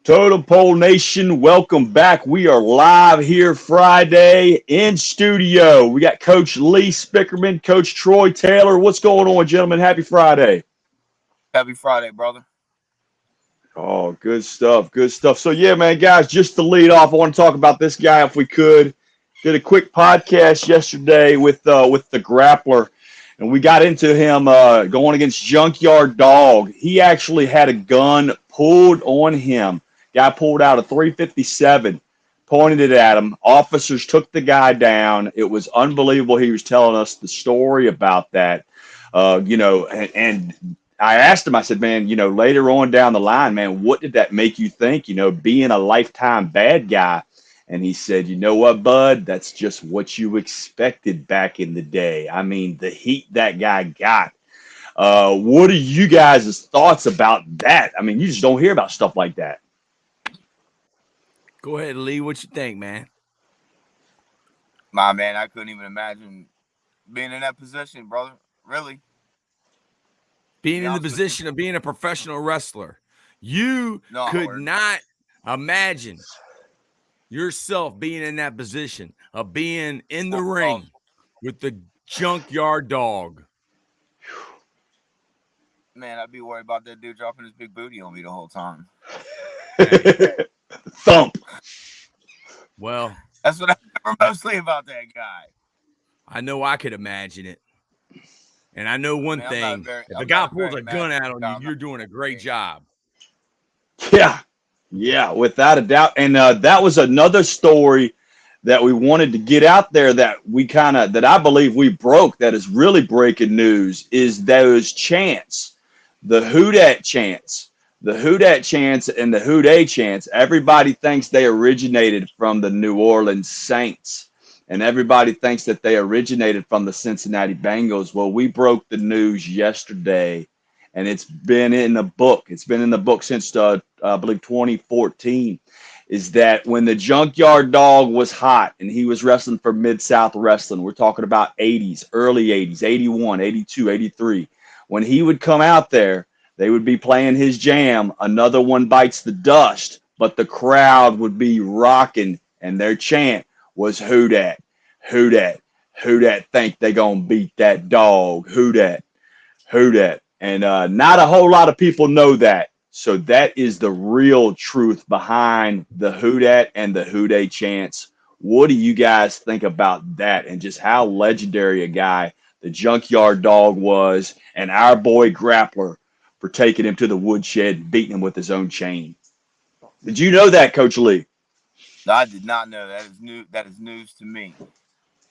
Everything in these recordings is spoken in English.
Totem Pole Nation, welcome back. We are live here Friday in studio. We got Coach Lee Spickerman, Coach Troy Taylor. What's going on, gentlemen? Happy Friday. Happy Friday, brother. Oh, good stuff. Good stuff. So, yeah, man, guys, just to lead off, I want to talk about this guy if we could. Did a quick podcast yesterday with the Grappler, and we got into him going against Junkyard Dog. He actually had a gun pulled on him. Guy pulled out a 357, pointed it at him. Officers took the guy down. It was unbelievable. He was telling us the story about that. And I asked him, I said, man, later on down the line, man, what did that make you think, being a lifetime bad guy? And he said, you know what, bud, that's just what you expected back in the day. I mean, the heat that guy got. What are you guys' thoughts about that? I mean, you just don't hear about stuff like that. Go ahead, Lee. What you think, man? My man, I couldn't even imagine being in that position, brother. Really? Being in the position of being a professional wrestler. You could not imagine yourself being in that position of being in the ring with the Junkyard Dog. Man, I'd be worried about that dude dropping his big booty on me the whole time. Thump. Well, that's what I remember mostly about that guy. I know I could imagine it. And I know one thing. If a guy pulls a gun out on you, you're doing a great job. Yeah, without a doubt. And that was another story that we wanted to get out there that I believe we broke, that is really breaking news, is those chants, the Who Dat chants. The Who Dat chants and the Who Dey chants, everybody thinks they originated from the New Orleans Saints. And everybody thinks that they originated from the Cincinnati Bengals. Well, we broke the news yesterday, and it's been in the book. It's been in the book since, I believe, 2014, is that when the Junkyard Dog was hot and he was wrestling for Mid-South Wrestling, we're talking about 80s, early 80s, 81, 82, 83. When he would come out there, they would be playing his jam, Another One Bites the Dust, but the crowd would be rocking, and their chant was Who Dat, Who Dat, Who Dat think they gonna beat that dog, Who Dat, Who Dat. And not a whole lot of people know that. So that is the real truth behind the Who Dat and the Who Dey chants. What do you guys think about that, and just how legendary a guy the Junkyard Dog was, and our boy Grappler for taking him to the woodshed and beating him with his own chain? Did you know that, Coach Lee? No, I did not know. That is new. That is news to me.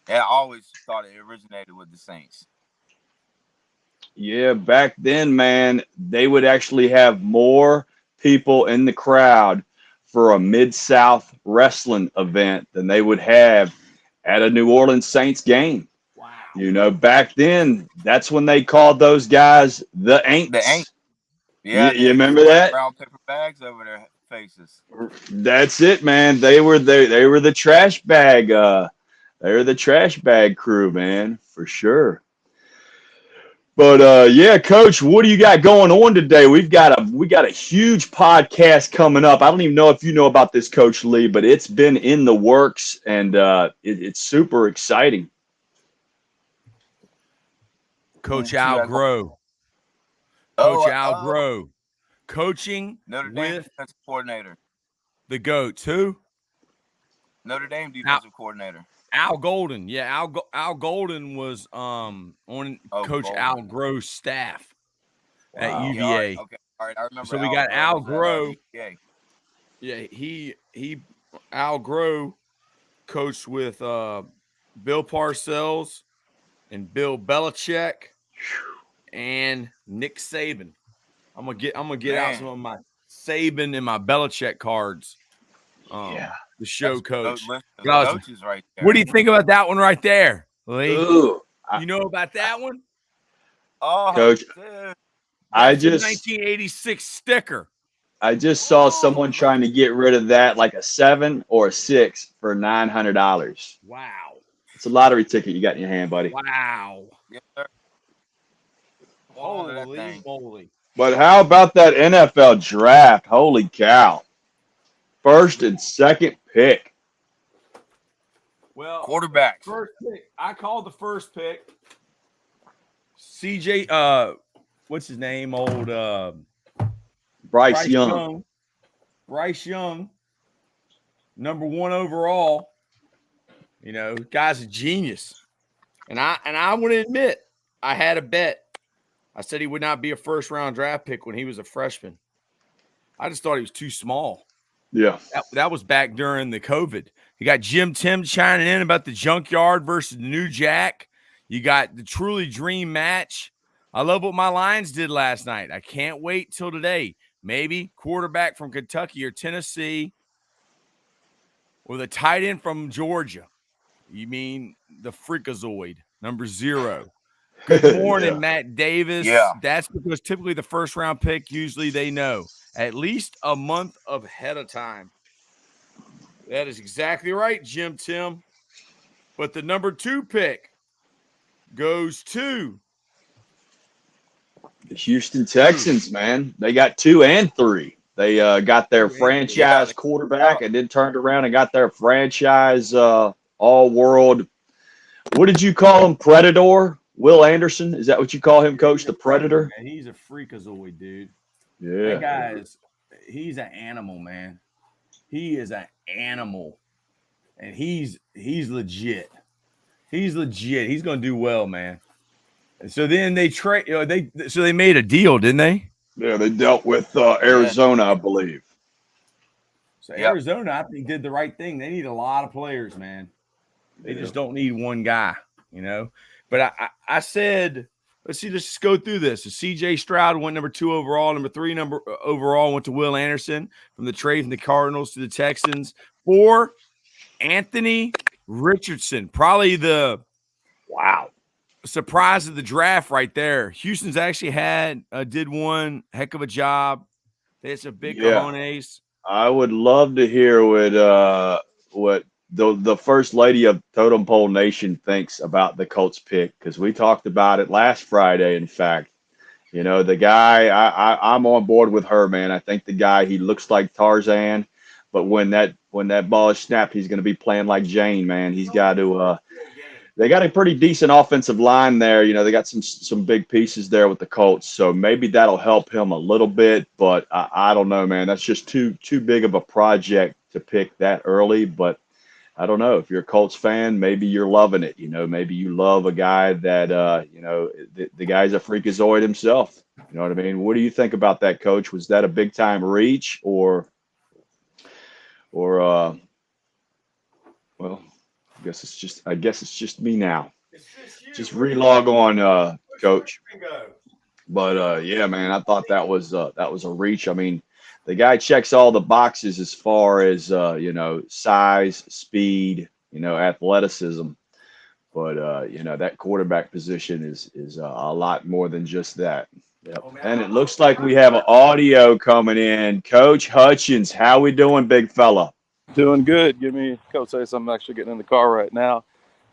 And I always thought it originated with the Saints. Yeah, back then, man, they would actually have more people in the crowd for a Mid-South wrestling event than they would have at a New Orleans Saints game. Wow. Back then, that's when they called those guys the Aints. The Aints. Yeah, you remember that? Brown paper bags over their faces. That's it, man. They were the trash bag. They were the trash bag crew, man, for sure. But yeah, Coach, what do you got going on today? We got a huge podcast coming up. I don't even know if you know about this, Coach Lee, but it's been in the works, and it's super exciting. Coach Al Groh. Coach Al Groh. Coaching Notre Dame with defensive coordinator. The GOATs. Who? Notre Dame defensive coordinator. Al Golden. Yeah, Al Golden was on Coach Golden. Al Groh's staff at UVA. Yeah, all right. I remember. So we got Al Groh. Yeah, Al Groh coached with Bill Parcells and Bill Belichick and Nick Saban. I'm gonna get out some of my Saban and my Belichick cards. The show coach. Coaches right there. What do you think about that one right there, Lee? Ooh, you know about that one? Oh, Coach, I just 1986 sticker. I just saw someone trying to get rid of that, like a 7 or a 6 for $900. Wow. It's a lottery ticket you got in your hand, buddy. Wow. Yes, sir. Holy moly. But how about that NFL draft? Holy cow. first and second pick. Well, Quarterbacks. first pick. I called the first pick. CJ, what's his name? Old Bryce Young. Bryce Young, number 1 overall. You know, guy's a genius. And I want to admit, I had a bet. I said he would not be a first-round draft pick when he was a freshman. I just thought he was too small. Yeah. That was back during the COVID. You got Jim Tim chiming in about the Junkyard versus the New Jack. You got the truly dream match. I love what my Lions did last night. I can't wait till today. Maybe quarterback from Kentucky or Tennessee or the tight end from Georgia. You mean the Freakazoid, number 0. Good morning, Yeah. Matt Davis. Yeah. That's because typically the first-round pick, usually they know at least a month ahead of time. That is exactly right, Jim Tim. But the number 2 pick goes to The Houston Texans, man. They got 2 and 3. They got their franchise quarterback and then turned around and got their franchise all-world. What did you call him? Predator? Will Anderson? Is that what you call him, Coach? The Predator? Man, he's a freakazoid, dude. Yeah. That guy he's an animal, man. He is an animal. And he's legit. He's legit. He's going to do well, man. And so then they they made a deal, didn't they? Yeah, they dealt with Arizona, I believe. So Arizona, I think, did the right thing. They need a lot of players, man. They just don't need one guy, you know. But I said, let's just go through this. So CJ Stroud went number 2 overall. Number 3 overall went to Will Anderson from the trade from the Cardinals to the Texans. 4, Anthony Richardson, probably the surprise of the draft right there. Houston's actually did one heck of a job. They had some big cojones. I would love to hear what the first lady of Totem Pole Nation thinks about the Colts pick, because we talked about it last Friday. In fact, you know, the guy, I'm on board with her, man. I think the guy, he looks like Tarzan, but when that ball is snapped, he's going to be playing like Jane, man. He's got to. They got a pretty decent offensive line there. You know, they got some big pieces there with the Colts, so maybe that'll help him a little bit. But I don't know, man. That's just too big of a project to pick that early. But I don't know. If you're a Colts fan, maybe you're loving it. You know, maybe you love a guy that you know, the guy's a freakazoid himself. You know what I mean? What do you think about that, Coach? Was that a big time reach or well? I guess it's just me now. Just relog on, Coach. But yeah, man, I thought that was a reach. I mean, the guy checks all the boxes as far as you know, size, speed, you know, athleticism. But you know, that quarterback position is a lot more than just that. Yep. And it looks like we have an audio coming in. Coach Hutchins, how we doing, big fella? Doing good. Give me Coach say something. I'm actually getting in the car right now.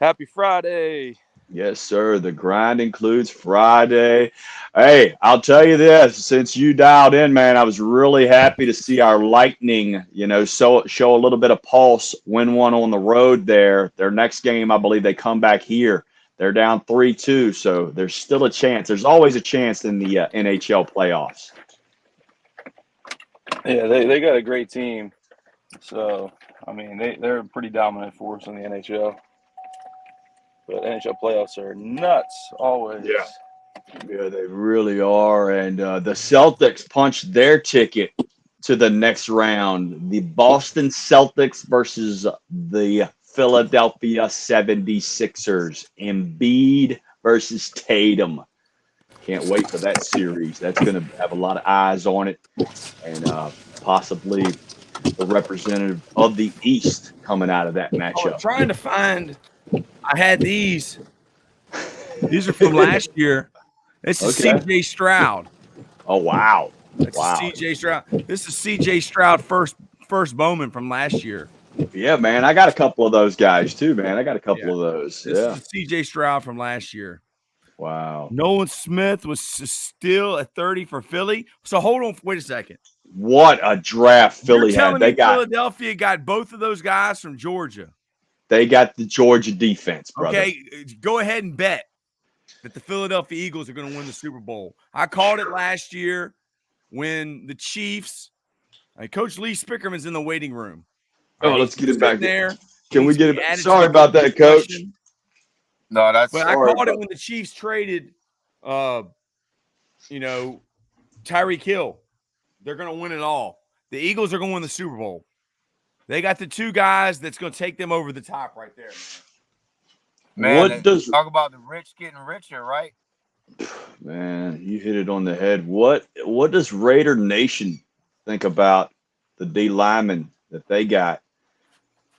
Happy Friday. Yes, sir. The grind includes Friday. Hey, I'll tell you this. Since you dialed in, man, I was really happy to see our Lightning, you know, show a little bit of pulse, win one on the road there. Their next game, I believe they come back here. They're down 3-2, so there's still a chance. There's always a chance in the NHL playoffs. Yeah, they got a great team. So, I mean, they're a pretty dominant force in the NHL. But NHL playoffs are nuts always. Yeah, they really are. And the Celtics punched their ticket to the next round. The Boston Celtics versus the Philadelphia 76ers. Embiid versus Tatum. Can't wait for that series. That's going to have a lot of eyes on it. And possibly the representative of the East coming out of that matchup. I'm trying to find. I had these. These are from last year. This is CJ Stroud. Oh wow! This is CJ Stroud. This is CJ Stroud first Bowman from last year. Yeah, man. I got a couple of those guys too, man. I got a couple of those. This is CJ Stroud from last year. Wow. Nolan Smith was still at 30 for Philly. So hold on. Wait a second. What a draft Philly You're telling had. me Philadelphia got both of those guys from Georgia? They got the Georgia defense, brother. Okay, go ahead and bet that the Philadelphia Eagles are going to win the Super Bowl. I called it last year when the Chiefs. Coach Lee Spickerman's in the waiting room. Oh, let's get him back there. Can we get him? Sorry about that, Coach. No, that's. But I called it when the Chiefs traded, Tyreek Hill. They're going to win it all. The Eagles are going to win the Super Bowl. They got the two guys that's going to take them over the top right there, man. Talk about the rich getting richer, right? Man, you hit it on the head. What does Raider Nation think about the D lineman that they got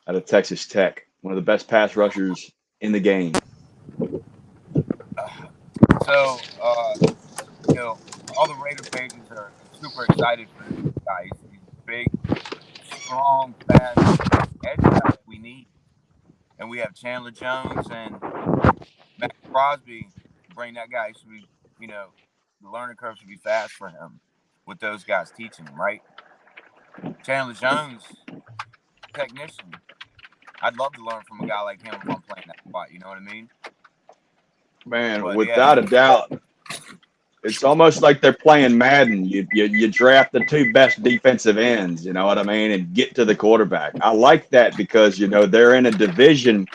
out of Texas Tech? One of the best pass rushers in the game. So, all the Raider pages are super excited for this guy. He's big, strong, fast edge guy we need. And we have Chandler Jones and Matt Crosby. Bring that guy. Should be, the learning curve should be fast for him with those guys teaching him, right? Chandler Jones, technician. I'd love to learn from a guy like him if I'm playing that spot. You know what I mean? Man, but without a doubt. It's almost like they're playing Madden. You draft the two best defensive ends, you know what I mean, and get to the quarterback. I like that because, they're in a division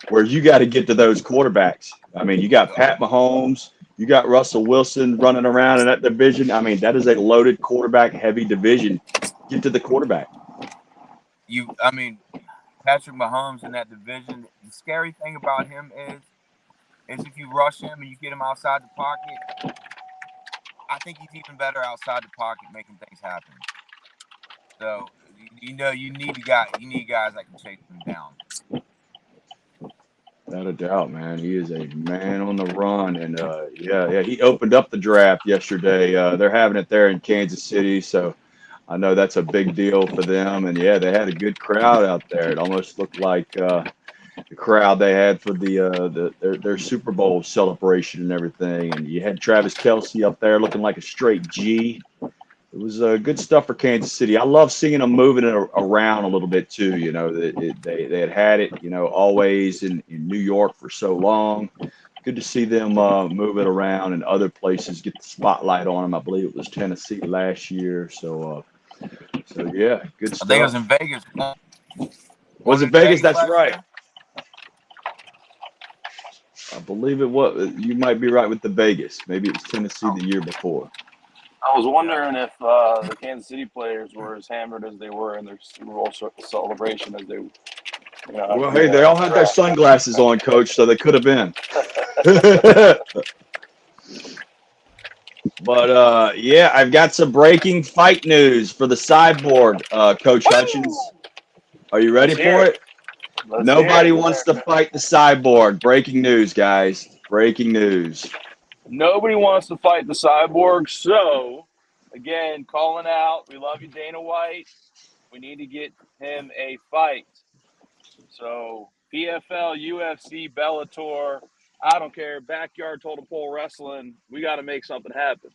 where you got to get to those quarterbacks. I mean, you got Pat Mahomes, you got Russell Wilson running around in that division. I mean, that is a loaded quarterback-heavy division. Get to the quarterback. Patrick Mahomes in that division, the scary thing about him is if you rush him and you get him outside the pocket, I think he's even better outside the pocket, making things happen. So, you need guys that can chase him down. Without a doubt, man. He is a man on the run. And, he opened up the draft yesterday. They're having it there in Kansas City, so I know that's a big deal for them. And, they had a good crowd out there. It almost looked like the crowd they had for their Super Bowl celebration and everything. And you had Travis Kelce up there looking like a straight G. It was good stuff for Kansas City. I love seeing them moving it around a little bit too. They had it, always in New York for so long. Good to see them move it around and other places get the spotlight on them. I believe it was Tennessee last year. So yeah, good stuff. I think it was in Vegas. Was it Vegas? That's right. I believe it was. You might be right with the Vegas. Maybe it was Tennessee the year before. I was wondering if the Kansas City players were as hammered as they were in their Super Bowl celebration as they. Well, hey, they all had their sunglasses on, Coach, so they could have been. But I've got some breaking fight news for the Cyborg, Coach Hutchins. Are you ready for it? Nobody wants to fight the Cyborg. Breaking news, guys. Breaking news. Nobody wants to fight the Cyborg. So, again, calling out. We love you, Dana White. We need to get him a fight. So, PFL, UFC, Bellator, I don't care. Backyard total pole wrestling. We got to make something happen.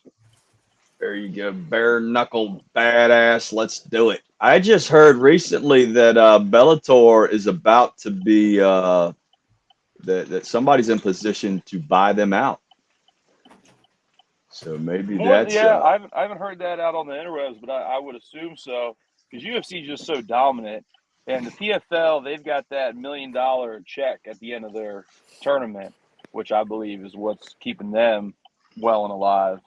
There you go. Bare knuckle badass. Let's do it. I just heard recently that Bellator is about to be that somebody's in position to buy them out. So maybe that's I haven't heard that out on the interwebs, but I would assume so because UFC is just so dominant, and the PFL, they've got that $1 million check at the end of their tournament, which I believe is what's keeping them well and alive.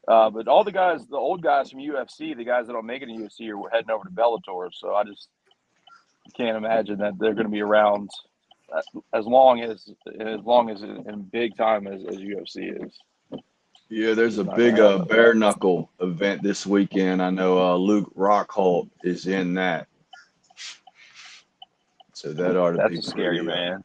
But all the guys, the old guys from UFC, the guys that don't make it in UFC are heading over to Bellator. So I just can't imagine that they're going to be around as long as in big time as UFC is. Yeah, there's a big bare knuckle event this weekend. I know Luke Rockhold is in that. So that ought to be That's scary, man.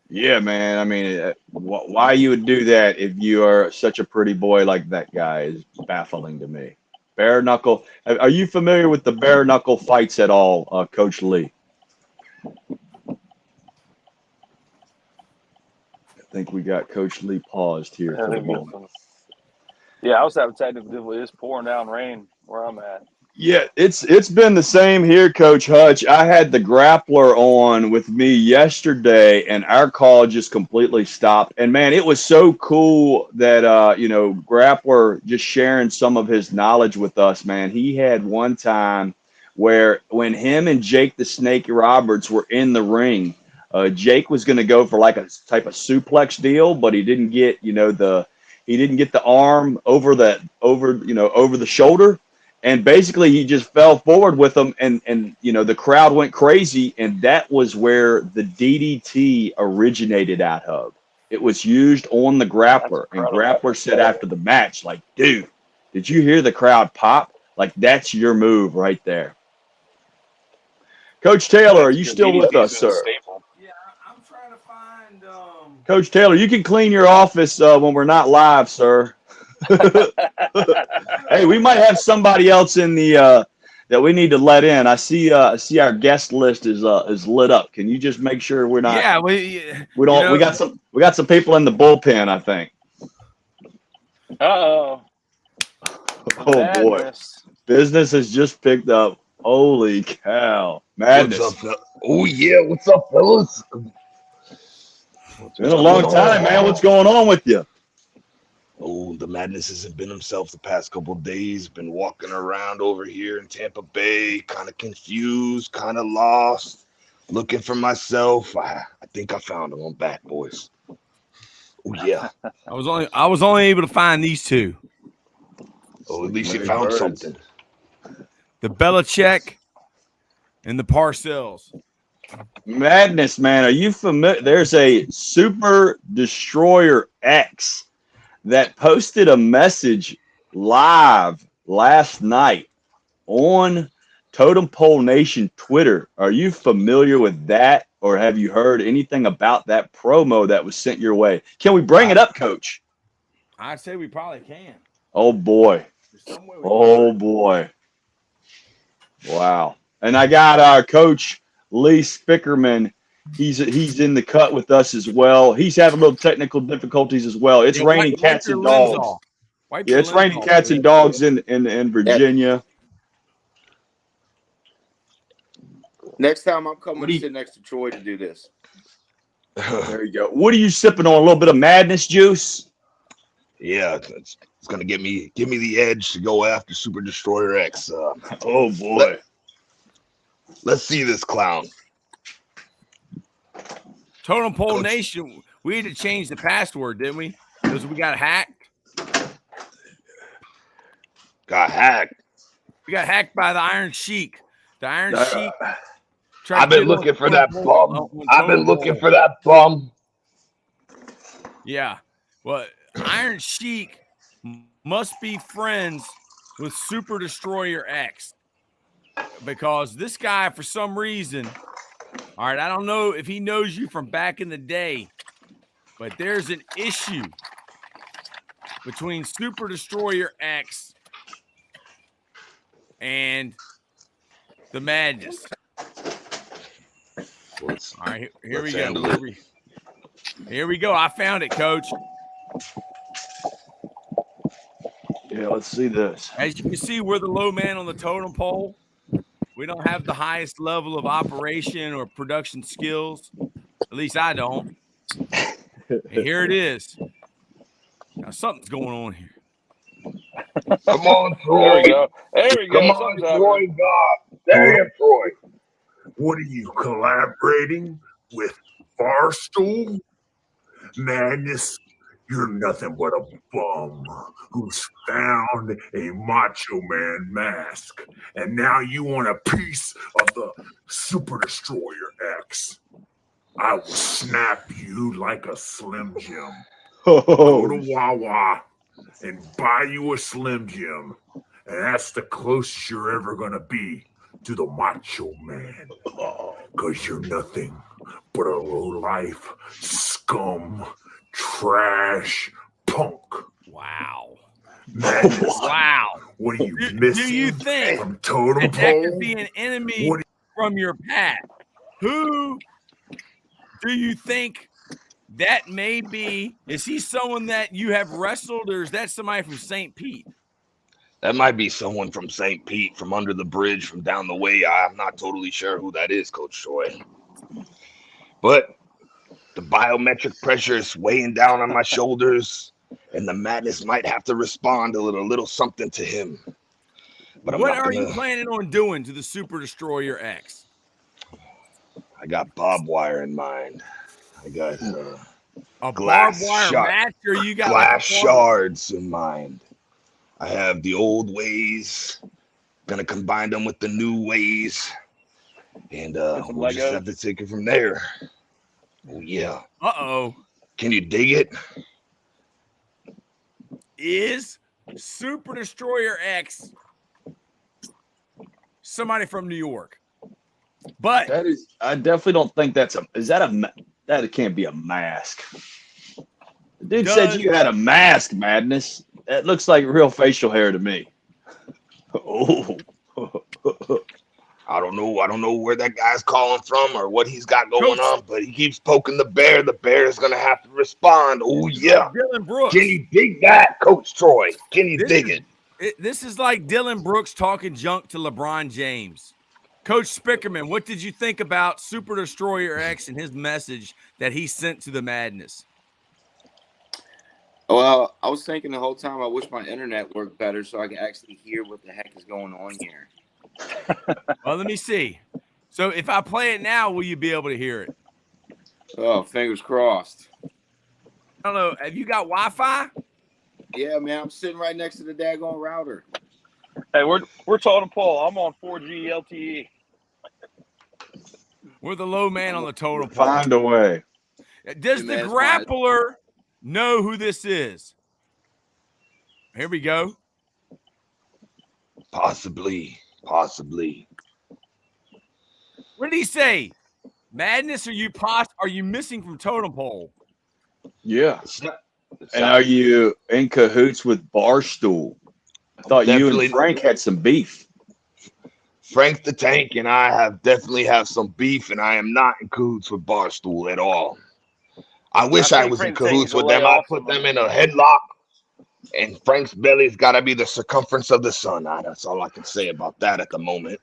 Yeah, man. I mean, why you would do that if you are such a pretty boy like that guy is baffling to me. Bare knuckle. Are you familiar with the bare knuckle fights at all, Coach Lee? I think we got Coach Lee paused here for a moment. Yeah, I was having technical difficulty. It's pouring down rain where I'm at. Yeah, it's been the same here, Coach Hutch. I had the Grappler on with me yesterday, and our call just completely stopped. And man, it was so cool that Grappler just sharing some of his knowledge with us. Man, he had one time where when him and Jake the Snake Roberts were in the ring, Jake was going to go for like a type of suplex deal, but he didn't get he didn't get the arm over over the shoulder. And basically, he just fell forward with them, and the crowd went crazy, and that was where the DDT originated out of. It was used on the Grappler, and Grappler said after the match, like, dude, did you hear the crowd pop? Like, that's your move right there. Coach Taylor, are you still with us, sir? Yeah, I'm trying to find. Coach Taylor, you can clean your office when we're not live, sir. Hey, we might have somebody else in the that we need to let in. I see our guest list is lit up. Can you just make sure we're not? Yeah, we don't. We got some people in the bullpen, I think. Uh-oh. Oh boy, business has just picked up. Holy cow, madness! What's up, oh yeah, what's up, fellas? It's been a long time, man. What's going on with you? Oh, the madness hasn't been himself the past couple of days. Been walking around over here in Tampa Bay, kind of confused, kind of lost, looking for myself. I think I found him. I'm back, boys. Oh yeah. I was only able to find these two. Oh, at least you found something. The Belichick and the Parcells. Madness, man. Are you familiar? There's a Super Destroyer X that posted a message live last night on Totem Pole Nation Twitter. Are you familiar with that, or have you heard anything about that promo that was sent your way? Can we bring it up, Coach? I'd say we probably can. Oh boy. Oh boy. Wow. And I got our coach Lee Spickerman. He's in the cut with us as well. He's having little technical difficulties as well. It's raining cats and dogs. Yeah, it's raining cats and dogs in Virginia. Next time I'm coming to sit next to Troy to do this. There you go. What are you sipping on? A little bit of madness juice? Yeah, it's gonna give me the edge to go after Super Destroyer X. Oh boy. Let's see this clown. Totem Pole Nation, we had to change the password, didn't we? Because we got hacked. Got hacked. We got hacked by the Iron Sheik. The Iron Sheik. I've been looking for that bum. I've been looking for that bum. Yeah. Well, Iron Sheik must be friends with Super Destroyer X, because this guy, for some reason, all right, I don't know if he knows you from back in the day, but there's an issue between Super Destroyer X and the Madness. All right, here we go. Here we go. I found it, Coach. Yeah, let's see this. As you can see, we're the low man on the totem pole. We don't have the highest level of operation or production skills. At least I don't. And here it is. Now, something's going on here. Come on, Troy. There we go. There we go. Come on, Troy. God. There you Troy. What are you collaborating with Barstool? Madness, you're nothing but a bum who's found a Macho Man mask, and now you want a piece of the Super Destroyer X. I will snap you like a Slim Jim. Go to Wawa and buy you a Slim Jim, and that's the closest you're ever gonna be to the Macho Man, because you're nothing but a low-life scum, trash, punk. Wow. Madness. Wow. What are you missing? Do you think from Totem that Pole? could be an enemy from your past? Who do you think that may be? Is he someone that you have wrestled, or is that somebody from St. Pete? That might be someone from St. Pete, from under the bridge, from down the way. I'm not totally sure who that is, Coach Troy. But the biometric pressure is weighing down on my shoulders, and the madness might have to respond with a little something to him. But I'm What not are you gonna. planning on doing to the Super Destroyer X? I got barbed wire in mind. I got A barbed glass wire shot, match, or you got glass like a shards in mind. I have the old ways, gonna combine them with the new ways, and Get some we'll just Legos. have to take it from there. Oh yeah. Uh-oh. Can you dig it? Is Super Destroyer X somebody from New York? But That is, I definitely don't think that can't be a mask. The dude said you had a mask, Madness. That looks like real facial hair to me. Oh. I don't know where that guy's calling from or what he's got going on, but he keeps poking the bear. The bear is gonna have to respond. Oh yeah. Like Dylan Brooks. Can you dig that, Coach Troy? Can you dig it? This is like Dylan Brooks talking junk to LeBron James. Coach Spickerman, what did you think about Super Destroyer X and his message that he sent to the Madness? Well, I was thinking the whole time, I wish my internet worked better so I could actually hear what the heck is going on here. Well, let me see. So if I play it now, will you be able to hear it? Oh, fingers crossed. I don't know. Have you got Wi-Fi? Yeah, man, I'm sitting right next to the daggone router. Hey, we're Totem Pole. I'm on 4G LTE. We're the low man on the totem pole. Find a way. Does the Grappler know who this is? Here we go. Possibly. What did he say? Madness, are you missing from totem pole? Yeah. And are you in cahoots with Barstool? I thought you and Frank had some beef. Frank the Tank and I definitely have some beef, and I am not in cahoots with Barstool at all. I wish I was in cahoots with them. I'd put them in a headlock, and Frank's belly's got to be the circumference of the sun. That's all I can say about that at the moment.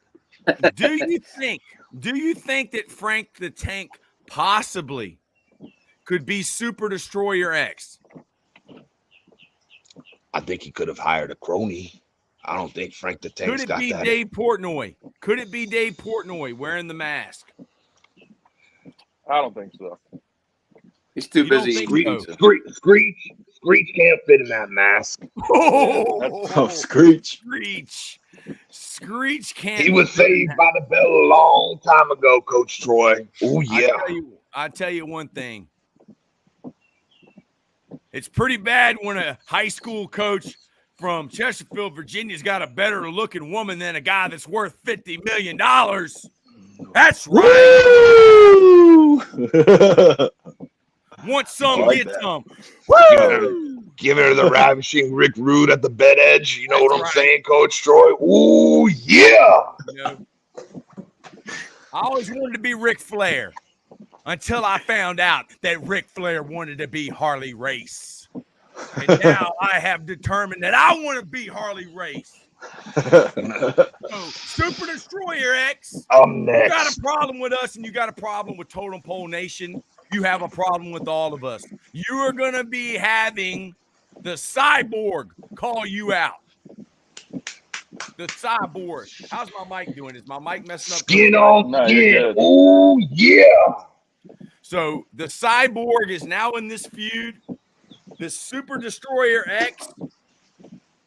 Do you think that Frank the Tank possibly could be Super Destroyer X? I think he could have hired a crony. I don't think Frank the Tank's got that. Could it be Dave Portnoy? Could it be Dave Portnoy wearing the mask? I don't think so. He's too busy. Screech can't fit in that mask. Screech. Screech can't. He was saved by the bell a long time ago, Coach Troy. Oh yeah. I tell you one thing. It's pretty bad when a high school coach from Chesterfield, Virginia's got a better looking woman than a guy that's worth $50 million. That's right. Want some, get some. Giving her the ravishing Rick Rude at the bed edge. You know what I'm saying, Coach Troy? Ooh, yeah. I always wanted to be Ric Flair until I found out that Ric Flair wanted to be Harley Race. And now I have determined that I want to be Harley Race. So, Super Destroyer X, I'm next. You got a problem with us and you got a problem with Totem Pole Nation. You have a problem with all of us. You are going to be having the Cyborg call you out. The Cyborg. How's my mic doing? Is my mic messing up? Skin on skin. Oh, yeah. So the Cyborg is now in this feud. The Super Destroyer X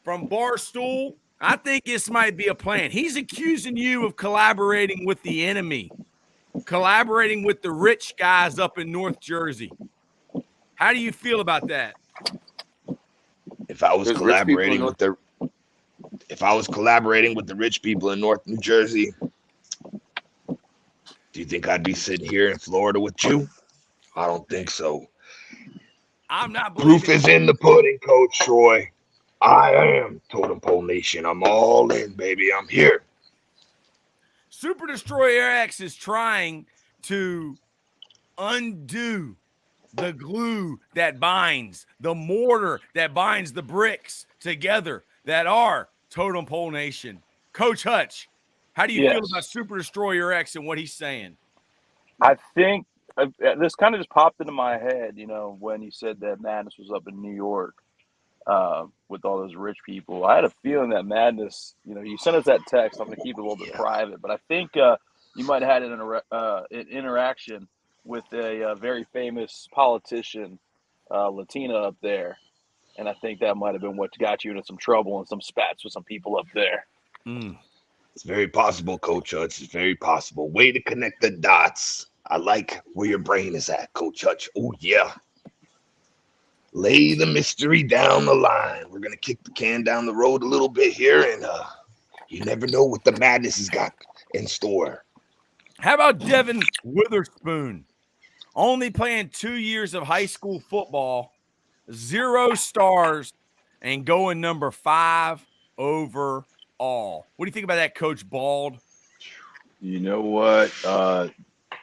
from Barstool. I think this might be a plan. He's accusing you of collaborating with the enemy, collaborating with the rich guys up in North Jersey. How do you feel about that? If I was collaborating with the rich people in North New Jersey, do you think I'd be sitting here in Florida with you? I don't think so. I'm not. Proof is in the pudding, Coach Troy. I am Totem Pole Nation. I'm all in, baby. I'm here. Super Destroyer X is trying to undo the glue that binds, the mortar that binds the bricks together that are Totem Pole Nation. Coach Hutch, how do you feel about Yes. Super Destroyer X and what he's saying? I think this kind of just popped into my head, you know, when you said that Madness was up in New York with all those rich people. I had a feeling that Madness, you know, you sent us that text. I'm going to keep it a little bit private, but I think you might have had an interaction with a very famous politician, Latina up there. And I think that might have been what got you into some trouble and some spats with some people up there. It's very possible, Coach Hutch. It's very possible. Way to connect the dots. I like where your brain is at, Coach Hutch. Oh, yeah. Lay the mystery down the line. We're going to kick the can down the road a little bit here, and you never know what the Madness has got in store. How about Devin Witherspoon? Only playing 2 years of high school football, 0 stars, and going number 5 overall. What do you think about that, Coach Bald? You know what?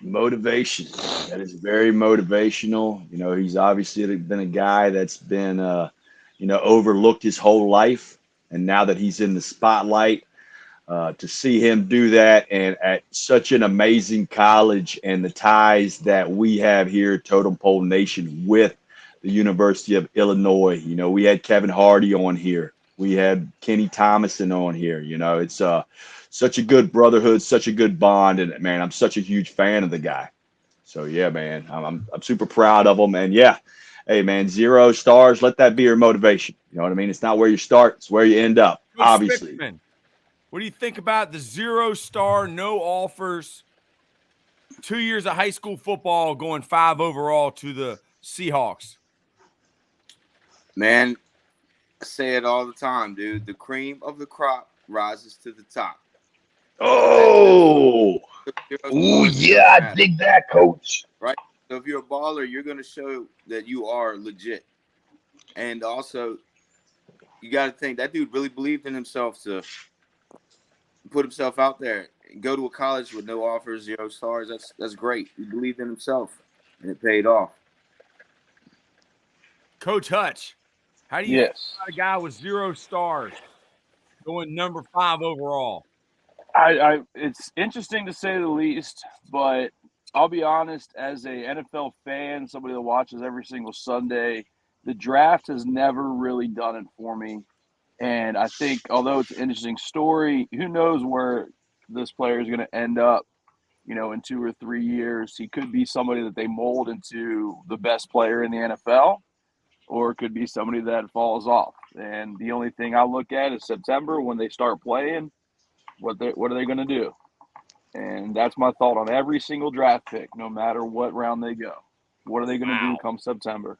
Motivation. That is very motivational. You know, he's obviously been a guy that's been, overlooked his whole life. And now that he's in the spotlight, to see him do that and at such an amazing college and the ties that we have here at Totem Pole Nation with the University of Illinois. You know, we had Kevin Hardy on here. We had Kenny Thomason on here. You know, it's such a good brotherhood, such a good bond. And, man, I'm such a huge fan of the guy. So, yeah, man, I'm super proud of him. And, yeah, hey, man, 0 stars, let that be your motivation. You know what I mean? It's not where you start. It's where you end up, Coach obviously. Spickman, what do you think about the 0 star, no offers, 2 years of high school football going 5 overall to the Seahawks? Man, I say it all the time, dude. The cream of the crop rises to the top. Oh, yeah, I dig that, Coach. Right? So if you're a baller, you're going to show that you are legit. And also, you got to think that dude really believed in himself to put himself out there and go to a college with no offers, 0 stars. That's great. He believed in himself, and it paid off. Coach Hutch, how do you feel about a guy with 0 stars going number 5 overall? It's interesting to say the least, but I'll be honest, as a NFL fan, somebody that watches every single Sunday, the draft has never really done it for me. And I think, although it's an interesting story, who knows where this player is going to end up, you know, in 2 or 3 years. He could be somebody that they mold into the best player in the NFL, or it could be somebody that falls off. And the only thing I look at is September when they start playing, what are they going to do? And that's my thought on every single draft pick, no matter what round they go. What are they going to do come September?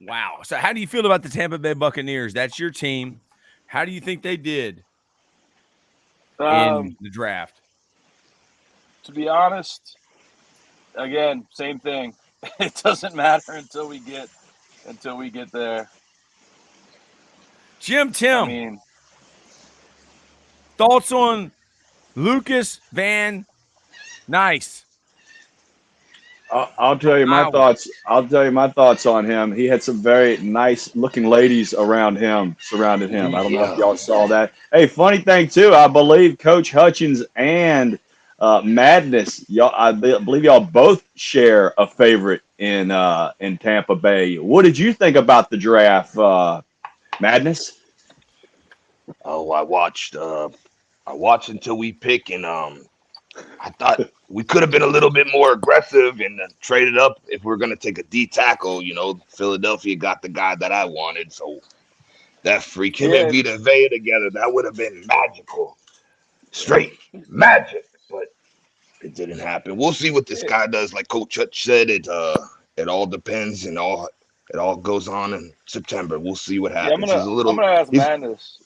Wow. So how do you feel about the Tampa Bay Buccaneers? That's your team. How do you think they did in the draft? To be honest, again, same thing. It doesn't matter until we get there. Tim, I mean, thoughts on Lucas Van Nys? I'll tell you my thoughts. I'll tell you my thoughts on him. He had some very nice looking ladies surrounding him. I don't know if y'all saw that. Hey, funny thing too, I believe Coach Hutchins and Madness, I believe y'all both share a favorite in Tampa Bay. What did you think about the draft, Madness? Oh, I watched until we pick, and I thought we could have been a little bit more aggressive and traded up if we're going to take a D tackle. You know, Philadelphia got the guy that I wanted. So that freak, him and Vita Vea together, that would have been magical. Straight magic. But it didn't happen. We'll see what this guy does. Like Coach Hutch said, it all depends and it all goes on in September. We'll see what happens. I'm gonna ask Madness.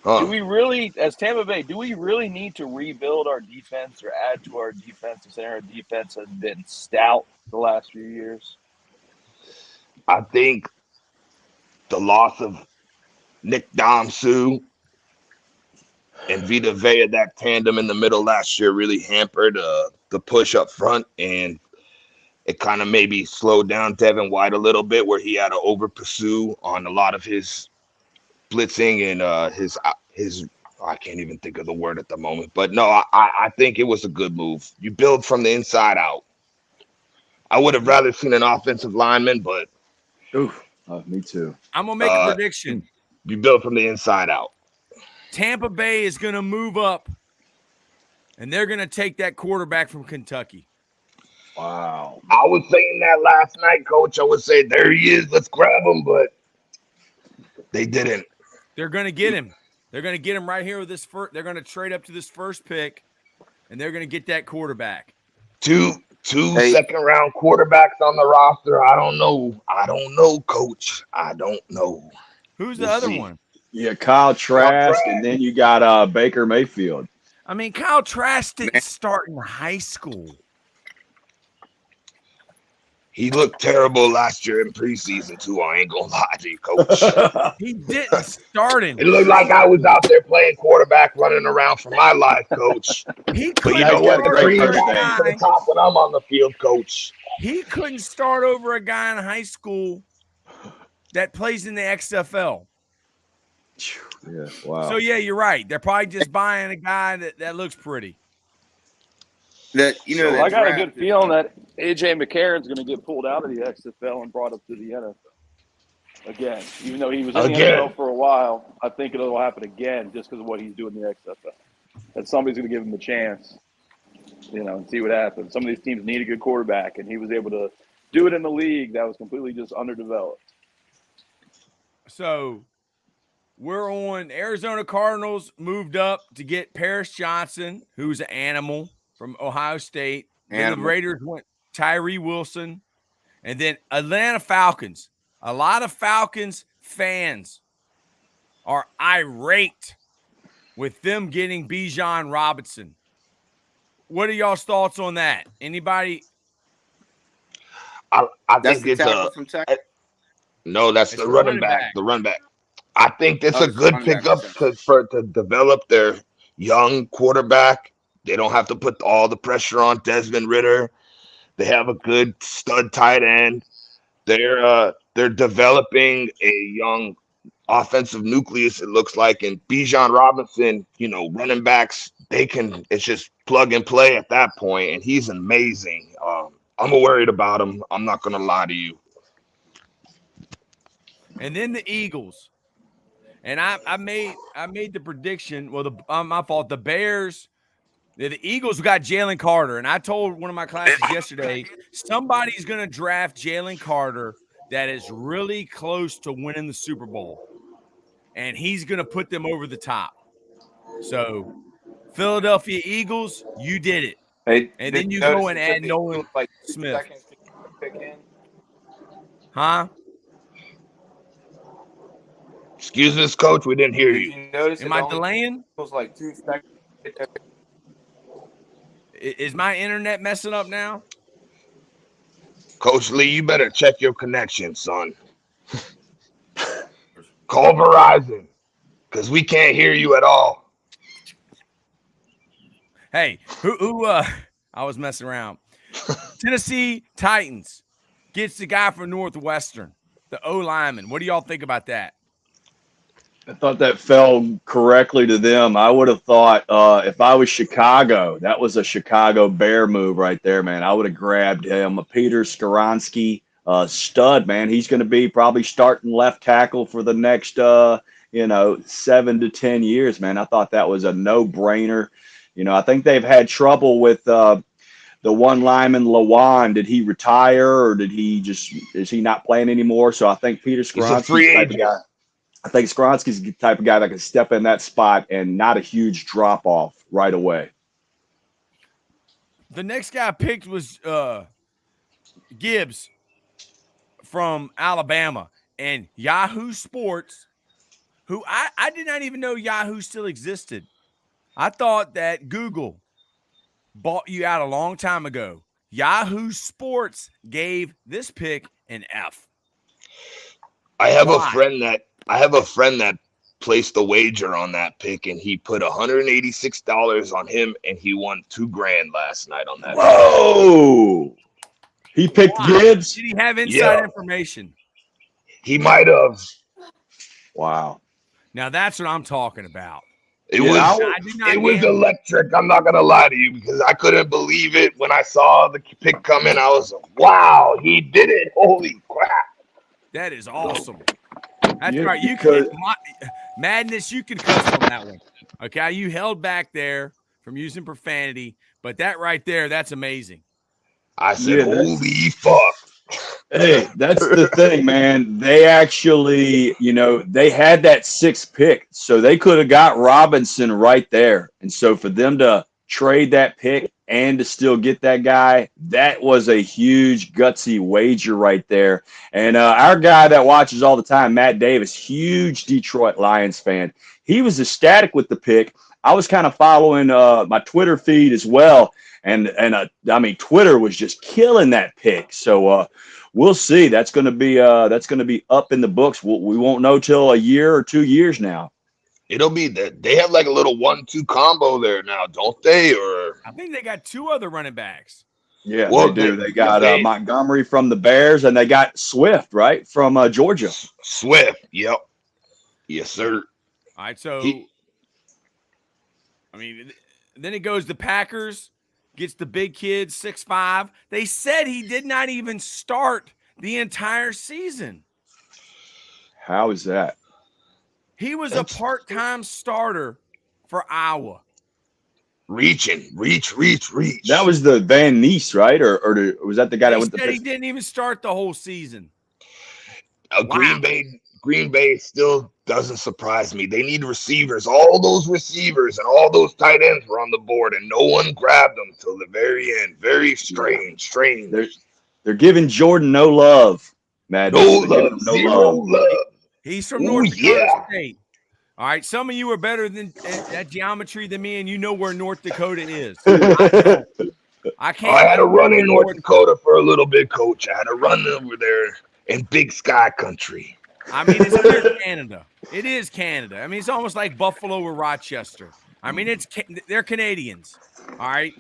Do we really, as Tampa Bay, need to rebuild our defense or add to our defense? Since our defense has been stout the last few years. I think the loss of Nick Domsu and Vita Vea, that tandem in the middle last year, really hampered the push up front, and it kind of maybe slowed down Devin White a little bit, where he had to over pursue on a lot of his blitzing and I can't even think of the word at the moment, but no, I think it was a good move. You build from the inside out. I would have rather seen an offensive lineman, but Ooh, me too. I'm gonna make a prediction. You build from the inside out. Tampa Bay is gonna move up, and they're gonna take that quarterback from Kentucky. Wow. I was saying that last night, Coach. I would say there he is. Let's grab him, but they didn't. They're gonna get him. They're gonna get him right here with this first. They're gonna trade up to this first pick, and they're gonna get that quarterback. Two second-round quarterbacks on the roster. I don't know, Coach. I don't know. Who's the other one? Yeah, Kyle Trask, and then you got Baker Mayfield. I mean, Kyle Trask didn't start in high school. He looked terrible last year in preseason, too. I ain't gonna lie to you, Coach. He didn't start in. It looked like I was out there playing quarterback, running around for my life, Coach. But you know what? The cream rises to the top when I'm on the field, Coach. He couldn't start over a guy in high school that plays in the XFL. Yeah, wow. So, yeah, you're right. They're probably just buying a guy that looks pretty. I got a good feeling that A.J. McCarron's going to get pulled out of the XFL and brought up to the NFL again. Even though he was in the NFL for a while, I think it'll happen again just because of what he's doing in the XFL. That somebody's going to give him a chance, and see what happens. Some of these teams need a good quarterback, and he was able to do it in the league that was completely just underdeveloped. So we're on Arizona Cardinals moved up to get Paris Johnson, who's an animal from Ohio State. Then the Raiders went Tyree Wilson. And then Atlanta Falcons. A lot of Falcons fans are irate with them getting Bijan Robinson. What are y'all's thoughts on that? Anybody? I think it's no, that's the running back. The running back. I think it's a good pickup to develop their young quarterback. They don't have to put all the pressure on Desmond Ridder. They have a good stud tight end. They're developing a young offensive nucleus, it looks like. And Bijan Robinson, running backs, it's just plug and play at that point, and he's amazing. I'm worried about him. I'm not going to lie to you. And then the Eagles. And I made the prediction. Well, my fault. The Bears. The Eagles got Jalen Carter, and I told one of my classes yesterday, somebody's going to draft Jalen Carter that is really close to winning the Super Bowl, and he's going to put them over the top. So, Philadelphia Eagles, you did it. And then you go and add Nolan Smith. Huh? Excuse us, Coach. We didn't hear you. Am I delaying? It was like 2 seconds. Is my internet messing up now? Coach Lee, you better check your connection, son. Call Verizon, because we can't hear you at all. Hey, I was messing around. Tennessee Titans gets the guy from Northwestern, the O lineman. What do y'all think about that? I thought that fell correctly to them. I would have thought if I was Chicago, that was a Chicago Bear move right there, man. I would have grabbed him. Peter Skoronski, stud, man. He's going to be probably starting left tackle for the next, 7 to 10 years, man. I thought that was a no-brainer. I think they've had trouble with the one lineman, Lawan. Did he retire or is he not playing anymore? So I think Peter Skoronski's type of guy. I think Skoronski's the type of guy that can step in that spot and not a huge drop-off right away. The next guy I picked was Gibbs from Alabama. And Yahoo Sports, who I did not even know Yahoo still existed. I thought that Google bought you out a long time ago. Yahoo Sports gave this pick an F. I have a friend that placed a wager on that pick, and he put $186 on him, and he won $2,000 last night on that. Whoa! He picked Gibbs. Did he have inside information? He might have. Wow. Now that's what I'm talking about. It Yeah, was I do not it was gamble. electric. I'm not gonna lie to you because I couldn't believe it when I saw the pick come in. I was like, wow, he did it! Holy crap! That is awesome. That's Yeah, right. You because Madness, you can cuss on that one. Okay, you held back there from using profanity, but that right there, that's amazing. I said, yeah, that's holy fuck! hey, that's the thing, man. They actually, they had that 6th pick, so they could have got Robinson right there. And so for them to trade that pick and to still get that guy, that was a huge gutsy wager right there. And our guy that watches all the time, Matt Davis, huge Detroit Lions fan. He was ecstatic with the pick. I was kind of following my Twitter feed as well, and I mean, Twitter was just killing that pick. So we'll see. That's going to be up in the books. We won't know till a year or 2 years now. It'll be that they have like a little 1-2 combo there now, don't they? Or I think they got 2 other running backs. Yeah, they well, do. They got they Montgomery from the Bears, and they got Swift right from Georgia. Swift. Yep. Yes, sir. All right, so He- I mean, then it goes to Packers, gets the big kid, 6'5". They said he did not even start the entire season. How is that? He was That's- a part-time starter for Iowa. reach. That was the Van Ness, right? Or was that the guy that They went to said he Pittsburgh? didn't even start the whole season. Wow. Green Bay still doesn't surprise me. They need receivers. All those receivers and all those tight ends were on the board, and no one grabbed them till the very end. Very strange. They're giving Jordan no love, Madness. No They're giving love. him no Zero love. love. He's from Ooh, North Dakota yeah. State. All right, some of you are better than at geometry than me, and you know where North Dakota is. I don't. I can't. I had I a don't know run in where North Dakota for a little bit, Coach. I had a run over there in Big Sky Country. I mean, it's near Canada. It is Canada. I mean, it's almost like Buffalo or Rochester. I mean, they're Canadians. All right.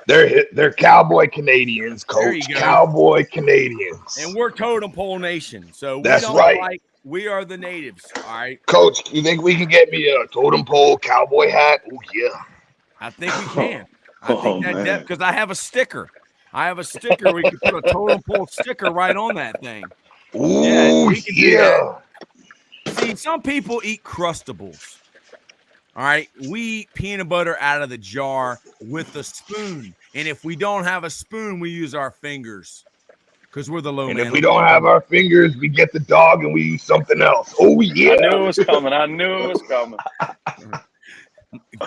They're cowboy Canadians, There you Coach. go. Cowboy Canadians. And we're totem pole nation. So That's we don't right. we are the natives. All right. Coach, you think we can get me a totem pole cowboy hat? Oh yeah. I think we can. I Oh, think that man. because I have a sticker. We can put a totem pole sticker right on that thing. Ooh, we can do that. See, some people eat Crustables. All right. We eat peanut butter out of the jar with a spoon. And if we don't have a spoon, we use our fingers because we're the low And man. if we don't have our fingers, we get the dog and we use something else. Oh yeah. I knew it was coming. I knew it was coming.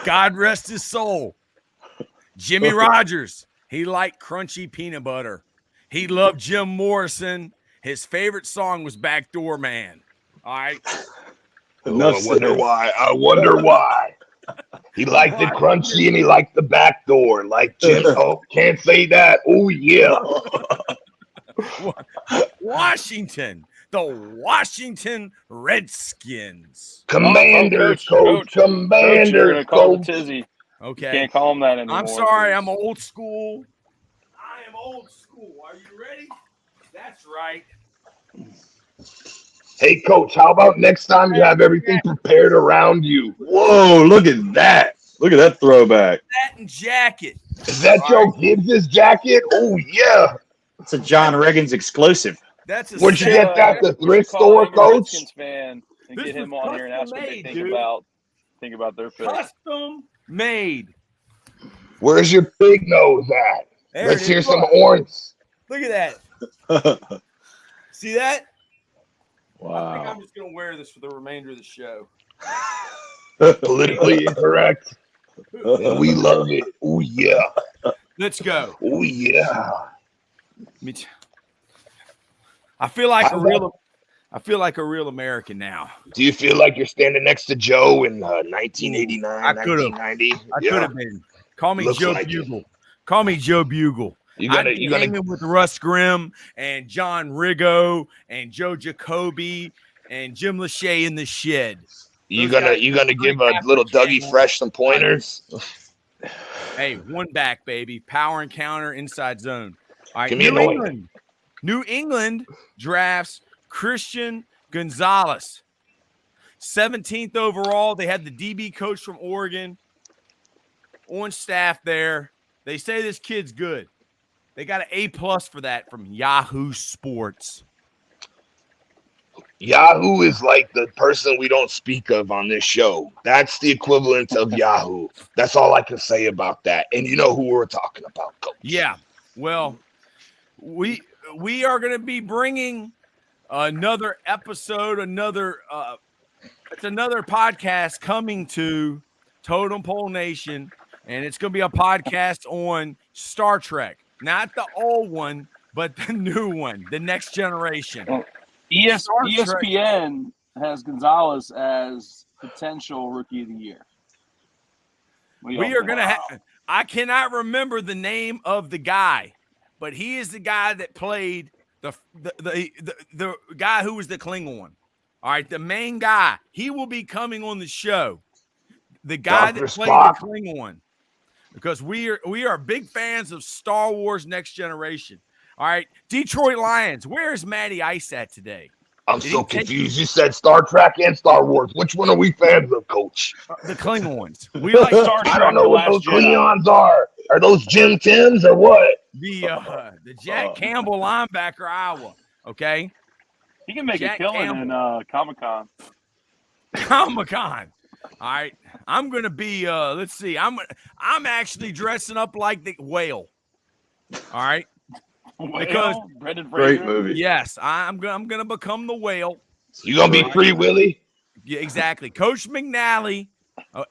God rest his soul. Jimmy Rogers. He liked crunchy peanut butter. He loved Jim Morrison. His favorite song was Backdoor Man. All right. Oh, I wonder why. He liked it crunchy and he liked the back door. Like Jim. Oh, can't say that. Oh yeah. Washington. The Washington Redskins. Commanders, Coach, you're Commanders, gonna call the Coach. tizzy. Okay. Can't call him that anymore. I'm sorry. I'm old school. I am old school. Are you ready? That's right. Hey, Coach, how about next time you have everything prepared around you? Whoa, look at that. Look at that throwback. Satin jacket. Is that Joe Gibbs' jacket? Oh, yeah. It's a John Riggins exclusive. That's a Where'd you satin get that at the We thrift should call store, Angry Coach? Redskins fan and This get him was on here and ask what they custom made, think about their pick. custom made. Where's your big nose at? There Let's it hear is. some orange. Look at that. See that? I think Wow. I'm just gonna wear this for the remainder of the show. Politically incorrect. And we love it. Oh, yeah. Let's go. Oh, yeah. I feel like a real American now. Do you feel like you're standing next to Joe in 1989, I could've. 1990? I could have been. Call me Looks Joe like it. Bugle. Call me Joe Bugle. You I'd gonna be hanging with Russ Grimm and John Riggo and Joe Jacoby and Jim Lachey in the shed. you gonna give a little Dougie Fresh some pointers? Hey, one back, baby. Power and counter, inside zone. All right, Give me a noise. New England drafts Christian Gonzalez. 17th overall. They had the DB coach from Oregon on staff there. They say this kid's good. They got an A+ for that from Yahoo Sports. Yahoo is like the person we don't speak of on this show. That's the equivalent of Yahoo. That's all I can say about that. And you know who we're talking about, Coach. Yeah. Well, we are going to be bringing another episode, it's another podcast coming to Totem Pole Nation, and it's going to be a podcast on Star Trek. Not the old one, but the new one, the next generation. Well, ESPN has Gonzalez as potential rookie of the year. We are going to have – I cannot remember the name of the guy, but he is the guy that played the guy who was the Klingon. All right, the main guy. He will be coming on the show. The guy that played the Klingon. Because we are big fans of Star Wars Next Generation. All right, Detroit Lions. Where is Matty Ice at today? I'm so confused. You said Star Trek and Star Wars. Which one are we fans of, Coach? The Klingons. We like Star Trek. I don't know what those Klingons are. Are those Jim Tims or what? The Jack Campbell linebacker, Iowa. Okay, he can make a killing in Comic-Con. Comic-Con. All right, I'm gonna be. Let's see. I'm actually dressing up like the whale. All right, because great movie. Yes, I'm gonna become the whale. You gonna be Free Willy? Yeah, exactly. Coach McNally.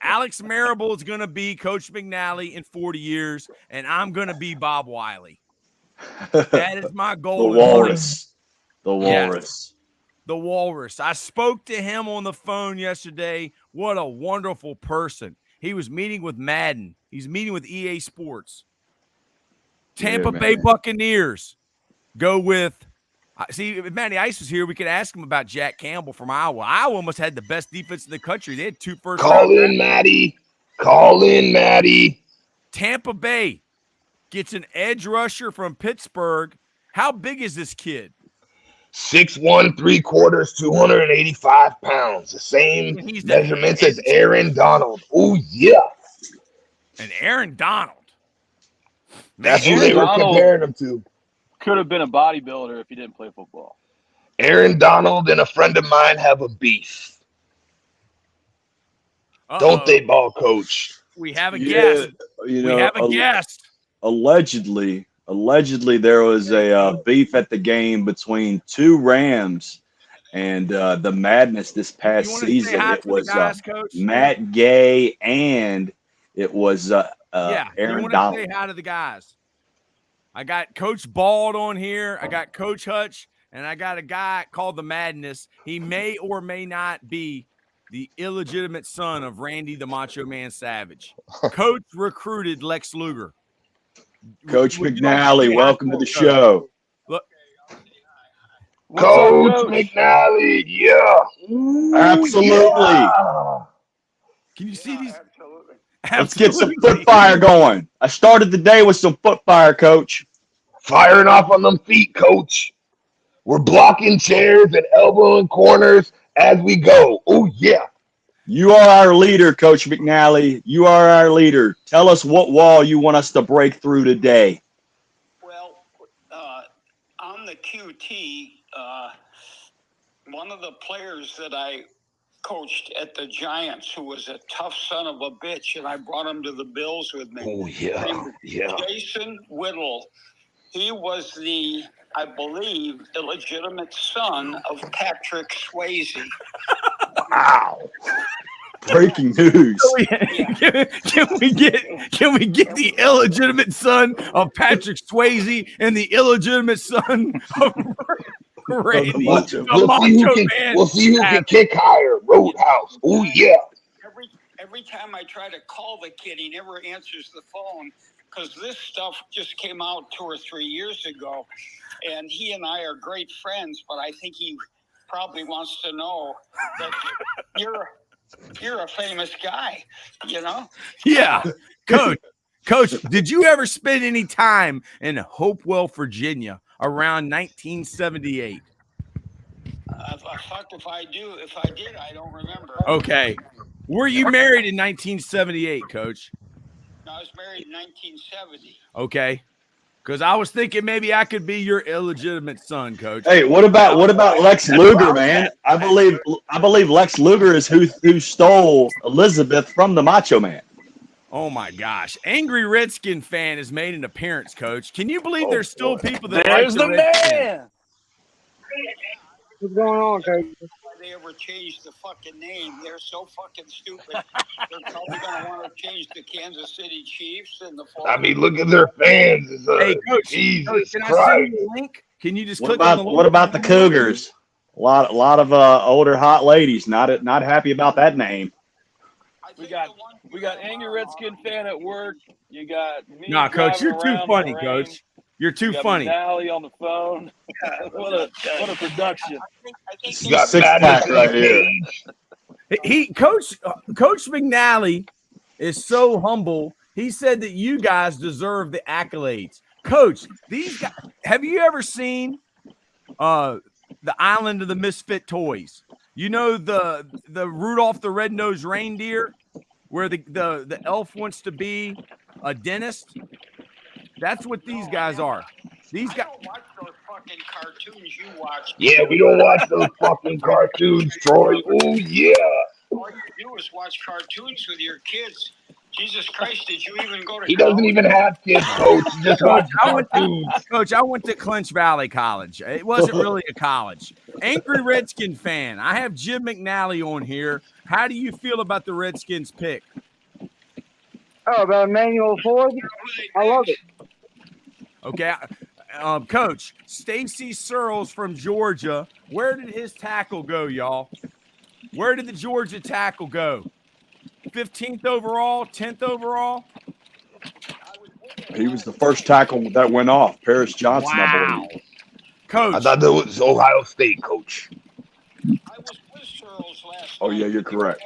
Alex Marable is gonna be Coach McNally in 40 years, and I'm gonna be Bob Wiley. That is my goal. The Walrus. The Walrus. Yes. The Walrus. I spoke to him on the phone yesterday. What a wonderful person. He was meeting with Madden. He's meeting with EA Sports. Tampa Bay Buccaneers go with see, if Matty Ice was here, we could ask him about Jack Campbell from Iowa. Iowa almost had the best defense in the country. They had 2 first round. Call in, Matty. Tampa Bay gets an edge rusher from Pittsburgh. How big is this kid? 6'1", 3/4, 285 pounds. The same measurements as Aaron Donald. Oh, yeah. And Aaron Donald. That's who they were comparing him to. Could have been a bodybuilder if he didn't play football. Aaron Donald and a friend of mine have a beef. Don't they, ball coach? We have a guest. We have a guest. Allegedly, there was a beef at the game between 2 Rams and the Madness this past season. It was Matt Gay and it was Aaron Donald. Say hi to the guys. I got Coach Bald on here. I got Coach Hutch, and I got a guy called the Madness. He may or may not be the illegitimate son of Randy the Macho Man Savage. Coach recruited Lex Luger. Coach McNally, welcome to the show. Look, Coach McNally, yeah. Absolutely. Yeah. Can you see these? Let's get some foot fire going. I started the day with some foot fire, Coach. Firing off on them feet, Coach. We're blocking chairs and elbowing corners as we go. Oh, yeah. You are our leader, Coach McNally. You are our leader. Tell us what wall you want us to break through today. Well, on the QT, one of the players that I coached at the Giants, who was a tough son of a bitch, and I brought him to the Bills with me. Oh, yeah. Jason Whittle. He was the, I believe, illegitimate son of Patrick Swayze. Wow. Breaking news. Can we get the illegitimate son of Patrick Swayze and the illegitimate son of Randy? We'll see who can kick higher. Roadhouse. Oh, yeah. Every time I try to call the kid, he never answers the phone because this stuff just came out 2 or 3 years ago. And he and I are great friends, but I think he probably wants to know that you're a famous guy, you know? Yeah. Coach, did you ever spend any time in Hopewell, Virginia around 1978? Fuck if I do. If I did, I don't remember. Okay. Were you married in 1978, Coach? No, I was married in 1970. Okay. Because I was thinking maybe I could be your illegitimate son, Coach. Hey, what about Lex Luger, man? I believe Lex Luger is who stole Elizabeth from the Macho Man. Oh my gosh. Angry Redskin fan has made an appearance, Coach. Can you believe there's still people that There's like the Redskins? man. What's going on, Coach? Why they ever changed the fucking name? They're so fucking stupid. They're probably going to want to change the Kansas City Chiefs and the. I mean, look at their fans. Hey, Coach, Jesus can I Christ. send you a link? Can you just click on the link? What about the Cougars? A lot of older hot ladies not happy about that name. We got angry Redskin fan at work. You got me. Nah, Coach, you're too driving funny, around the rain. Coach. You're too You got funny. McNally on the phone. What a production. I think You got Six madness pack in right the here. cage. Coach McNally is so humble. He said that you guys deserve the accolades. Coach, these guys, have you ever seen the Island of the Misfit Toys? You know the Rudolph the Red-Nosed Reindeer, where the elf wants to be a dentist? That's what these guys are. These guys. I don't watch those fucking cartoons you watch. Yeah, we don't watch those fucking cartoons, Troy. Oh, yeah. All you do is watch cartoons with your kids. Jesus Christ, did you even go to He doesn't even have kids, Coach. He just watches cartoons. Coach, I went to Clinch Valley College. It wasn't really a college. Angry Redskin fan. I have Jim McNally on here. How do you feel about the Redskins pick? Oh, about Emmanuel Ford? I love it. Okay. Coach, Stacy Searles from Georgia. Where did his tackle go, y'all? Where did the Georgia tackle go? 15th overall, 10th overall? He was the first tackle that went off. Paris Johnson, I Wow. believe. Coach. I thought that was Ohio State, Coach. I was with Searles last Oh, yeah, night. you're correct.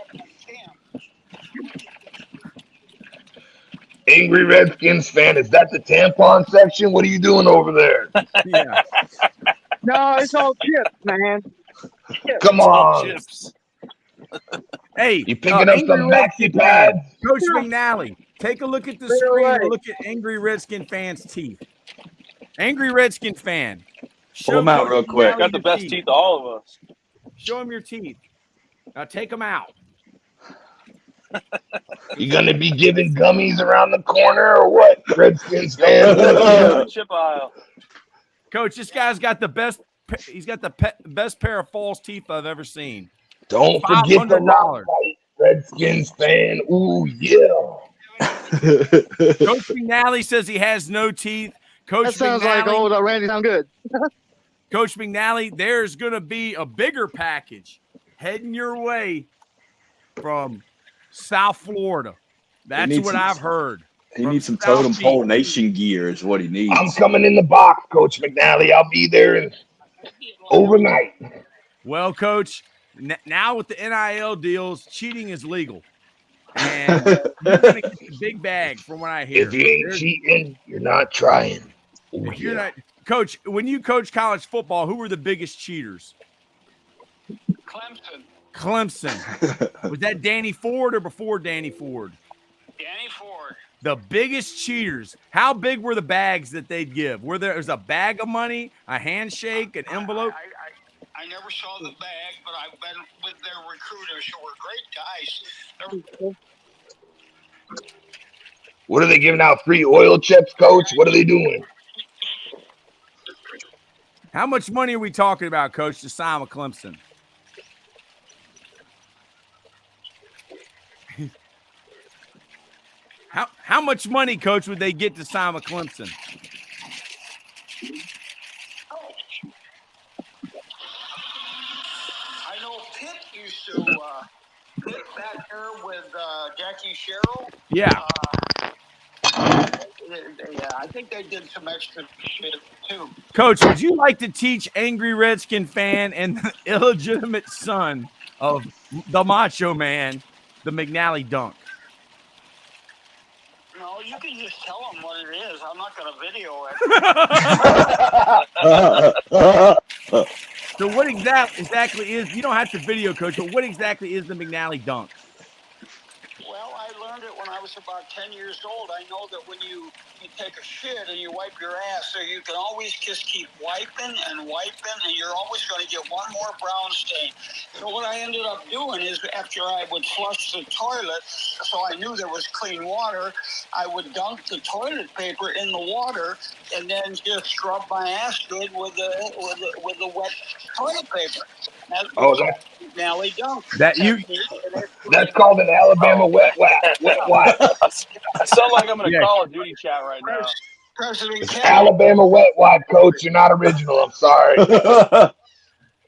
Angry Redskins fan, is that the tampon section? What are you doing over there? Yeah. No, it's all chips, man. Chips. Come on. Chips. You Hey, picking up Angry some Redskin maxi pads? Coach McNally, take a look at the screen and look at Angry Redskin fan's teeth. Angry Redskin fan. Pull them out Coach real quick. McNally Got the your best teeth of all of us. Show him your teeth. Now take them out. You gonna be giving gummies around the corner or what, Redskins fan? Chip aisle. Coach, this guy's got the best. He's got the best pair of false teeth I've ever seen. Don't forget the $500. rock fight, Redskins fan. Ooh, yeah. Coach McNally says he has no teeth. Coach That sounds like old Randy. Sound good. Coach McNally, there's going to be a bigger package heading your way from South Florida. That's what I've heard. He needs some Totem Pole Nation gear is what he needs. I'm coming in the box, Coach McNally. I'll be there overnight. Well, Coach, now with the NIL deals, cheating is legal. And you're going to get a big bag from what I hear. If you ain't cheating, you're not trying. Ooh, If you're not, Coach, when you coach college football, who were the biggest cheaters? Clemson. Was that Danny Ford or before Danny Ford? Danny Ford. The biggest cheaters. How big were the bags that they'd give? Were there's a bag of money, a handshake, an envelope? I never saw the bag, but I've been with their recruiters who were great guys. What are they giving out? Free oil chips, Coach? What are they doing? How much money are we talking about, Coach, to sign with Clemson? How much money, Coach, would they get to sign with Clemson? I know Pitt used to Pitt back there with Jackie Sherrill. Yeah. Yeah, I think they did some extra shit too. Coach, would you like to teach Angry Redskin fan and the illegitimate son of the Macho Man, the McNally dunk? No, you can just tell them what it is. I'm not going to video it. So what what exactly is, you don't have to video coach, but what exactly is the McNally dunk? Well, I learned it when I was about 10 years old. I know that when you take a shit and you wipe your ass, so you can always just keep wiping, and you're always going to get one more brown stain. So what I ended up doing is after I would flush the toilet, so I knew there was clean water, I would dunk the toilet paper in the water and then just scrub my ass good with the wet toilet paper. That's McNally dunk. That's called an Alabama wet wipe. I sound like I'm in a Call of Duty chat right now. It's Alabama wet wipe, coach. You're not original. I'm sorry.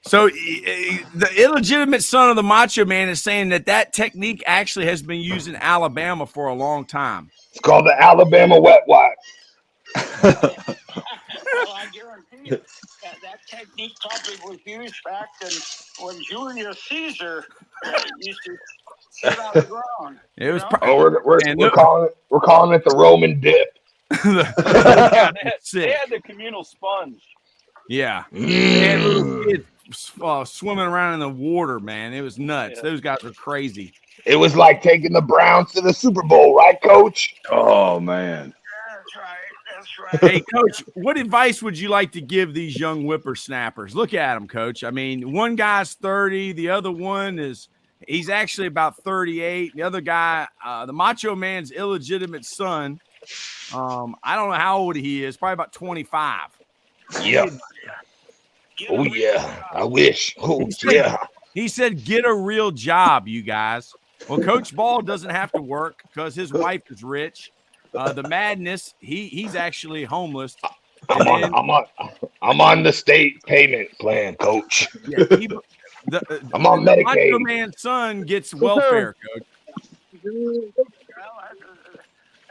So the illegitimate son of the Macho Man is saying that technique actually has been used in Alabama for a long time. It's called the Alabama wet wipe. Well, I guarantee you that technique probably was used back when Julius Caesar used to sit on the ground. It was. We're calling it the Roman dip. They had the communal sponge. Yeah. And little kids swimming around in the water, man. It was nuts. Yeah. Those guys were crazy. It was like taking the Browns to the Super Bowl, right, Coach? Oh, man. That's right. Hey, Coach, what advice would you like to give these young whippersnappers? Look at them, Coach. I mean, one guy's 30. The other one he's actually about 38. The other guy, the Macho Man's illegitimate son, I don't know how old he is, probably about 25. Yeah. Oh, yeah. I wish. Oh, yeah. He said, get a real job, you guys. Well, Coach Ball doesn't have to work because his wife is rich. The Madness, he's actually homeless. I'm on the state payment plan, Coach. Yeah, I'm on Medicaid. Macho Man's son gets welfare, Coach. Well,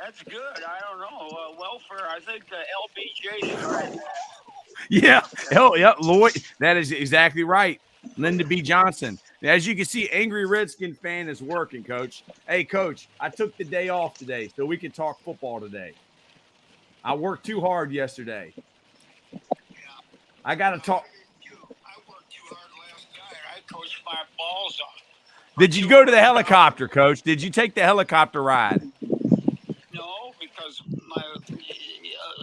that's good. I don't know. Welfare, I think the LBJ should write that. Yeah. Hell, yeah, Lloyd. That is exactly right. Linda B. Johnson. As you can see, Angry Redskin fan is working, Coach. Hey, Coach, I took the day off today so we can talk football today. I worked too hard yesterday. Yeah. I got to talk. I worked too hard last night. I coached my balls off. Did you go to the helicopter, Coach? Did you take the helicopter ride? No, because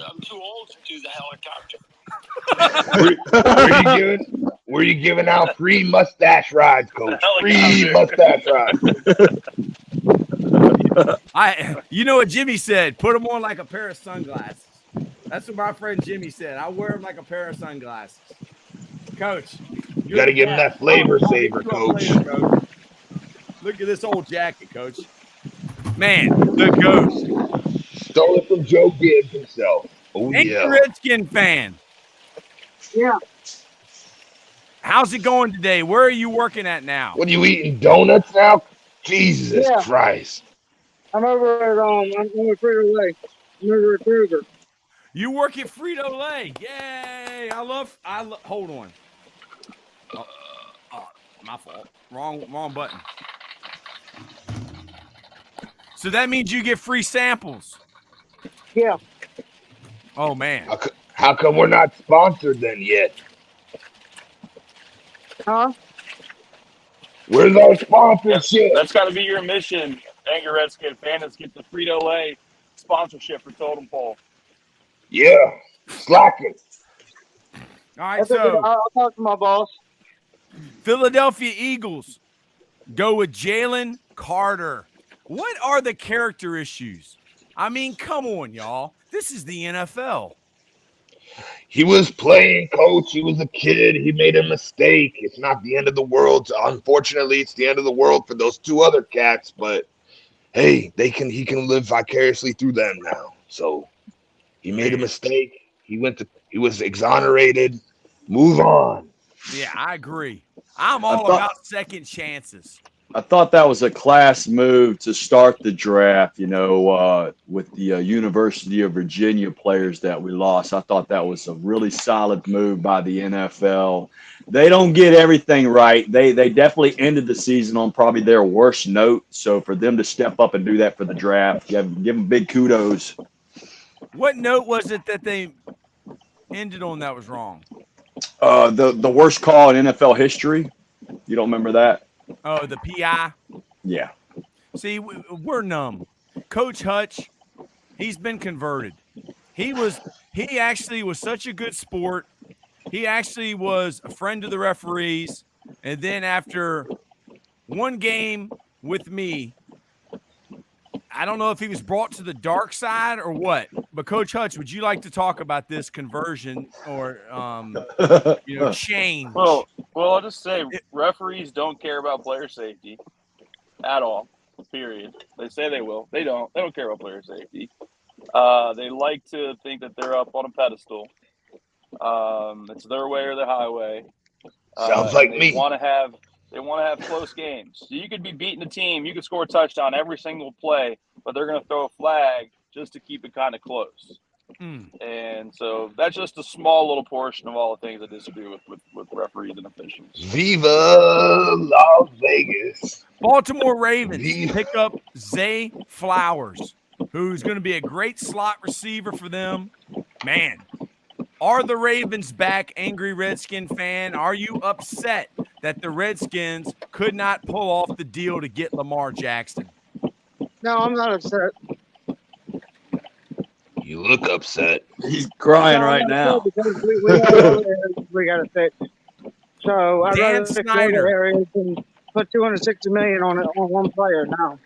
I'm too old to do the helicopter. Were you giving out free mustache rides, Coach? Free mustache rides. You know what Jimmy said? Put them on like a pair of sunglasses. That's what my friend Jimmy said. I wear them like a pair of sunglasses. Coach, you got to give him that flavor saver, Coach. Look at this old jacket, Coach. Man, the ghost. Stole it from Joe Gibbs himself. Oh, yeah. Redskin fan. Yeah. How's it going today? Where are you working at now? What are you eating? Donuts now? Jesus Christ. I'm over at I'm over Frito-Lay. I'm over at Kruger. You work at Frito-Lay. Yay. I love hold on. My fault. Wrong button. So that means you get free samples. Yeah. Oh, man. How come we're not sponsored then yet? Huh? Where's our sponsorship? That's got to be your mission, Angry Redskin fan, is get the Frito-Lay sponsorship for Totem Pole. Yeah. Slacking. All right, so I'll talk to my boss. Philadelphia Eagles go with Jalen Carter. What are the character issues? I mean, come on, y'all. This is the NFL. He was playing, Coach. He was a kid. He made a mistake. It's not the end of the world. Unfortunately, it's the end of the world for those two other cats. But hey, he can live vicariously through them now. So he made a mistake. He was exonerated. Move on. Yeah, I agree. I'm all about second chances. I thought that was a class move to start the draft, with the University of Virginia players that we lost. I thought that was a really solid move by the NFL. They don't get everything right. They definitely ended the season on probably their worst note. So for them to step up and do that for the draft, give them big kudos. What note was it that they ended on that was wrong? The worst call in NFL history. You don't remember that? Oh, the PI. Yeah. See, we're numb. Coach Hutch, he's been converted. He actually was such a good sport. He actually was a friend to the referees. And then after one game with me, I don't know if he was brought to the dark side or what. But Coach Hutch, would you like to talk about this conversion or change? Well, I'll just say referees don't care about player safety at all. Period. They say they will. They don't. They don't care about player safety. They like to think that they're up on a pedestal. It's their way or the highway. Sounds like they me. Want to have close games. So you could be beating a team. You could score a touchdown every single play, but they're going to throw a flag just to keep it kind of close. And so that's just a small little portion of all the things I disagree with referees and officials. Viva Las Vegas. Baltimore Ravens pick up Zay Flowers, who's going to be a great slot receiver for them. Man, are the Ravens back, angry Redskin fan? Are you upset that the Redskins could not pull off the deal to get Lamar Jackson? No, I'm not upset. You look upset. He's crying right now. Because we got other areas we got to fix. So I'd Dan rather fix Snyder. other areas than put $260 million on one player now.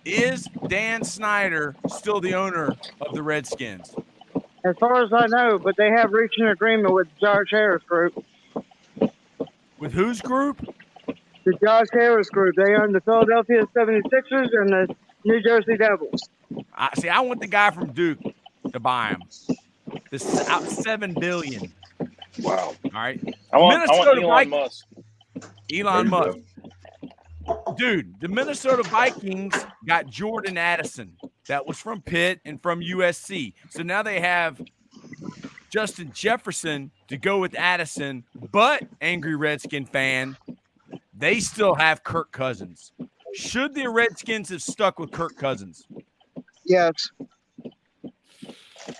Is Dan Snyder still the owner of the Redskins? As far as I know, but they have reached an agreement with Josh Harris Group. With whose group? The Josh Harris Group. They own the Philadelphia 76ers and the New Jersey Devils. I want the guy from Duke to buy him. This out $7 billion. Wow. All right. I want Elon Musk. Elon Musk. Dude, the Minnesota Vikings got Jordan Addison. That was from Pitt and from USC. So now they have Justin Jefferson to go with Addison. But, angry Redskin fan, they still have Kirk Cousins. Should the Redskins have stuck with Kirk Cousins? Yes. I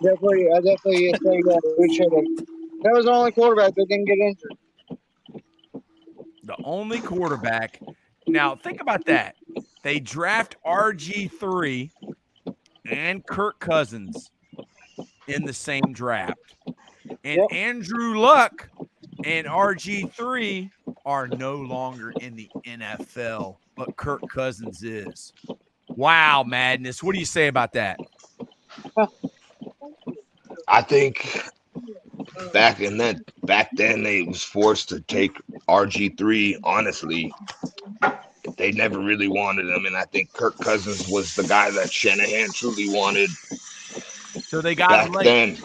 definitely say that we should have. That was the only quarterback that didn't get injured. The only quarterback. Now, think about that. They draft RG3 and Kirk Cousins in the same draft. And Andrew Luck and RG3 are no longer in the NFL, but Kirk Cousins is. Wow, madness. What do you say about that? I think back then they was forced to take RG3. Honestly, they never really wanted him, and I think Kirk Cousins was the guy that Shanahan truly wanted. So they got him late. Then.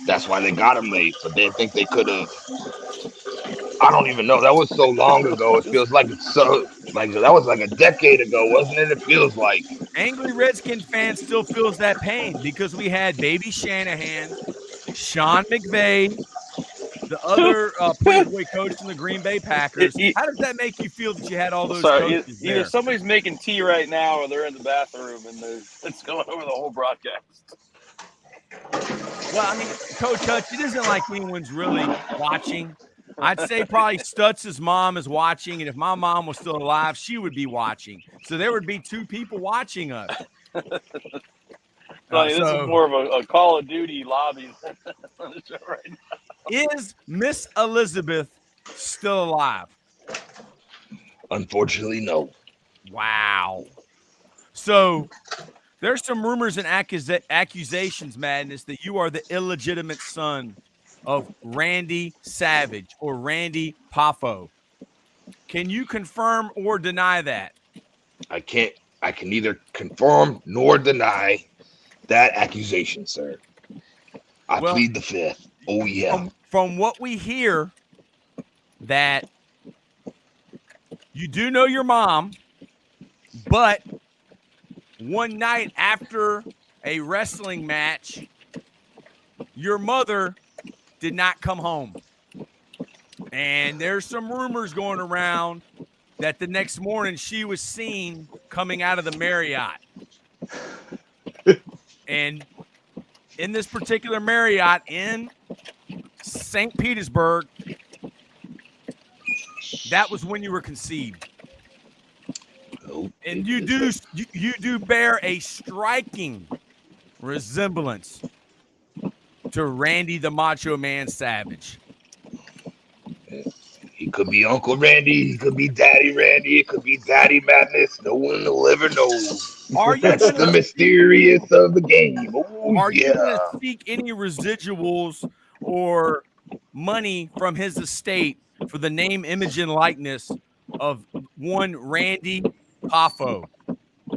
That's why they got him late, but they think they could have. I don't even know. That was so long ago. It feels like it's so that was like a decade ago, wasn't it? It feels like. Angry Redskin fan still feels that pain because we had Baby Shanahan, Sean McVay, the other Playboy coach from the Green Bay Packers. How does that make you feel that you had all those coaches there? Either somebody's making tea right now or they're in the bathroom and it's going over the whole broadcast. Well, I mean, Coach Hutch, it isn't like anyone's really watching. I'd say probably Stutz's mom is watching, and if my mom was still alive, she would be watching. So there would be two people watching us. This is more of a Call of Duty lobby on the show right now. Is Miss Elizabeth still alive? Unfortunately, no. Wow. So there's some rumors and accusations, Madness, that you are the illegitimate son of Randy Savage or Randy Poffo. Can you confirm or deny that? I can't. I can neither confirm nor deny that accusation, sir. I plead the fifth. Oh, yeah. From what we hear, that you do know your mom, but one night after a wrestling match, your mother did not come home. And there's some rumors going around that the next morning she was seen coming out of the Marriott. And in this particular Marriott in St. Petersburg, that was when you were conceived. And you do bear a striking resemblance to Randy the Macho Man Savage. He could be Uncle Randy. He could be Daddy Randy. It could be Daddy Madness. No one will ever know. Are you That's the mysterious of the game. Oh, Are yeah. you going to seek any residuals or money from his estate for the name, image, and likeness of one Randy Poffo,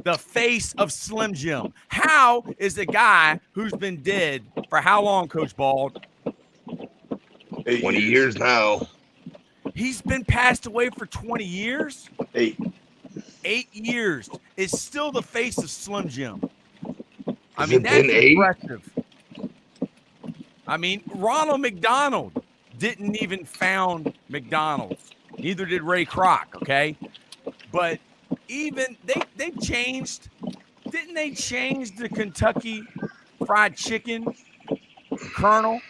the face of Slim Jim? How is a guy who's been dead for how long, Coach Bald? 20 years now. He's been passed away for 20 years? 8 years. Is still the face of Slim Jim. I Has mean, it that's been 8? impressive. I mean, Ronald McDonald didn't even found McDonald's. Neither did Ray Kroc, okay? But even they changed. Didn't they change the Kentucky Fried Chicken Colonel?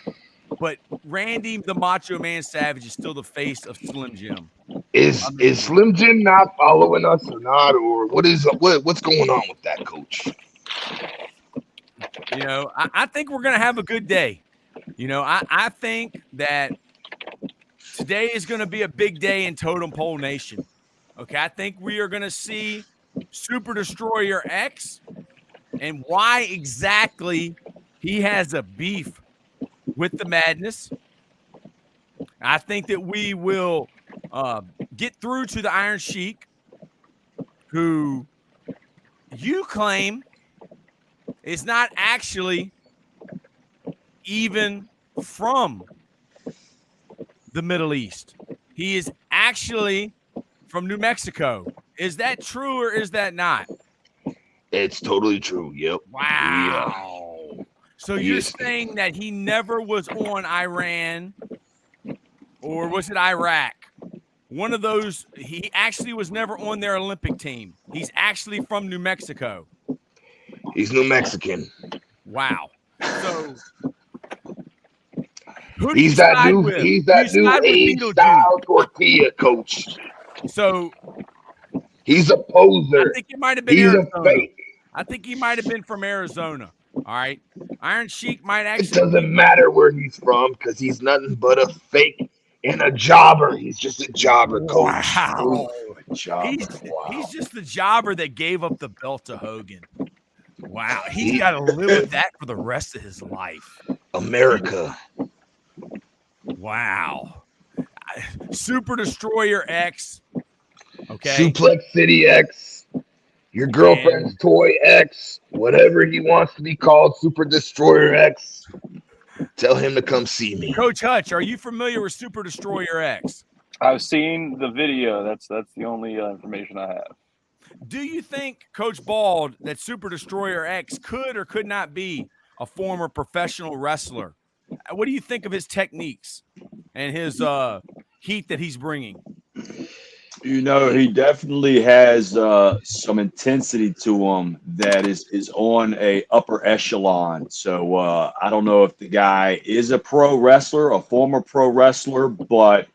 But Randy the Macho Man Savage is still the face of Slim Jim. Is Slim Jim not following us or not, or what's going on with that, Coach? You know, I think we're going to have a good day. You know, I think that today is going to be a big day in Totem Pole Nation. Okay, I think we are going to see Super Destroyer X and why exactly he has a beef with the Madness. I think that we will get through to the Iron Sheik, who you claim is not actually even from the Middle East. He is actually from New Mexico. Is that true or is that not? It's totally true. Yep. Wow. Yeah. So you're saying that he never was on Iran, or was it Iraq? One of those. He actually was never on their Olympic team. He's actually from New Mexico. He's New Mexican. Wow. So he's that new A-style tortilla, Coach. So he's a poser. I think he might have been Arizona. A fake. I think he might have been from Arizona. All right. Iron Sheik might actually. It doesn't matter where he's from because he's nothing but a fake and a jobber. He's just a jobber, Coach. Wow. Jobber. He's just the jobber that gave up the belt to Hogan. Wow. He's got to live with that for the rest of his life. America. Wow. Super Destroyer X. Okay. Suplex City X. Your girlfriend's toy X. Whatever he wants to be called, Super Destroyer X. Tell him to come see me. Coach Hutch, are you familiar with Super Destroyer X? I've seen the video. That's the only information I have. Do you think, Coach Bald, that Super Destroyer X could or could not be a former professional wrestler? What do you think of his techniques and his heat that he's bringing? You know, he definitely has some intensity to him that is on a upper echelon. So I don't know if the guy is a pro wrestler, a former pro wrestler, but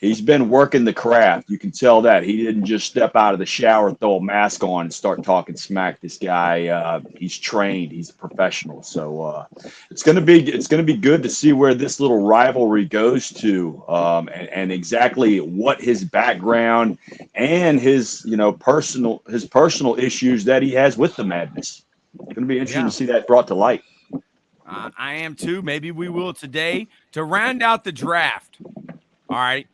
he's been working the craft. You can tell that he didn't just step out of the shower, throw a mask on, and start talking smack. This guy, he's trained. He's a professional. So it's gonna be good to see where this little rivalry goes to, and exactly what his background and his personal issues that he has with the Madness. It's gonna be interesting to see that brought to light. I am too. Maybe we will today to round out the draft. All right.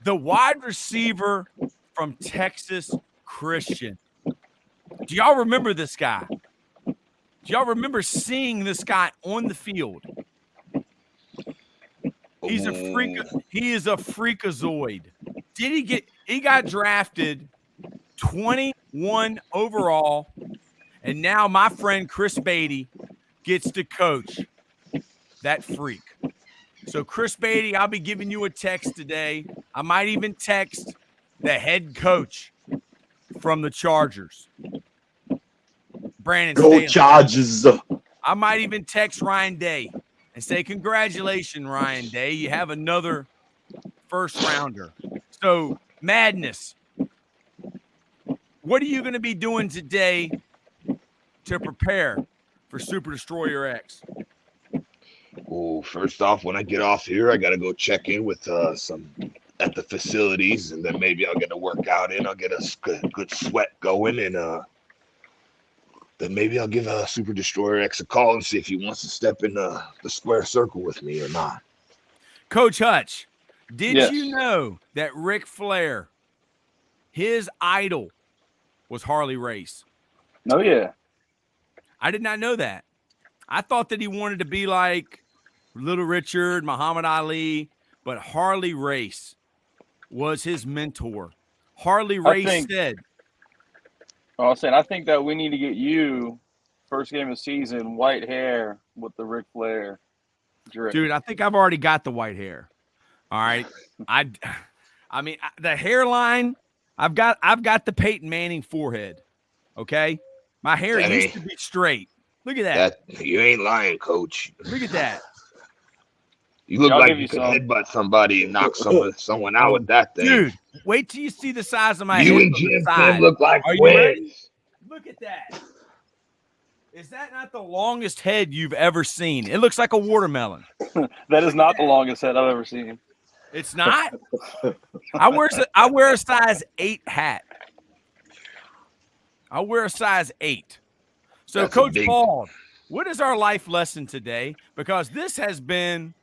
The wide receiver from Texas Christian. Do y'all remember this guy? Do y'all remember seeing this guy on the field? He's a freak. He is a freakazoid. He got drafted 21 overall, and now my friend Chris Beatty gets to coach that freak. So, Chris Beatty, I'll be giving you a text today. I might even text the head coach from the Chargers, Brandon Go Staley. Chargers. I might even text Ryan Day and say, congratulations, Ryan Day. You have another first rounder. So, Madness, what are you going to be doing today to prepare for Super Destroyer X? Oh, first off, when I get off here, I gotta go check in with some at the facilities, and then maybe I'll get a workout in. I'll get a good sweat going, and then maybe I'll give Super Destroyer X a call and see if he wants to step in the square circle with me or not. Coach Hutch, did Yes. you know that Ric Flair, his idol, was Harley Race? Oh yeah. I did not know that. I thought that he wanted to be like Little Richard, Muhammad Ali, but Harley Race was his mentor. Harley Race said, I was saying, I think that we need to get you first game of the season, white hair with the Ric Flair drip. dude, I think I've already got the white hair. All right. I mean, the hairline, I've got the Peyton Manning forehead. Okay. My hair used to be straight. Look at that. You ain't lying, Coach. Look at that. You look I'll like give you you could some. headbutt somebody and knock someone out with that thing. Dude, wait till you see the size of my You head and from the Jim side. Kim look like Are you ready? twins. Look at that. Is that not the longest head you've ever seen? It looks like a watermelon. That is not the longest head I've ever seen. It's not? I wear a size 8 hat. I wear a size 8. So, That's Coach big... Bald, what is our life lesson today? Because this has been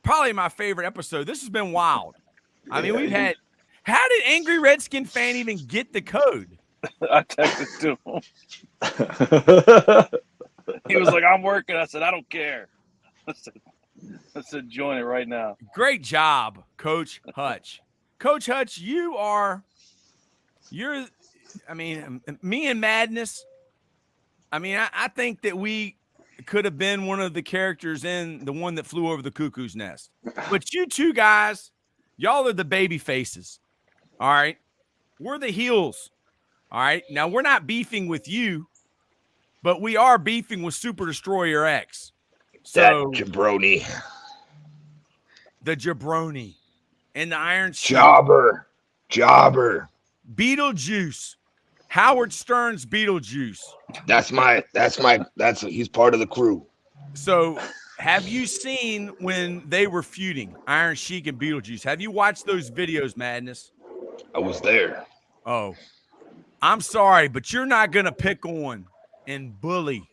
probably my favorite episode. This has been wild. I mean, we've had – how did Angry Redskin fan even get the code? I texted to him. He was like, I'm working. I said, I don't care. I said, join it right now. Great job, Coach Hutch. Coach Hutch, I mean, me and Madness, I mean, I think that we could have been one of the characters in the one that flew over the cuckoo's nest. But you two guys, y'all are the baby faces. All right. We're the heels. All right. Now, we're not beefing with you, but we are beefing with Super Destroyer X. So, that jabroni. The jabroni and the Iron Sheik. Jobber. Beetlejuice. Howard Stern's Beetlejuice. He's part of the crew. So, have you seen when they were feuding, Iron Sheik and Beetlejuice? Have you watched those videos, Madness? I was there. Oh, I'm sorry, but you're not going to pick on and bully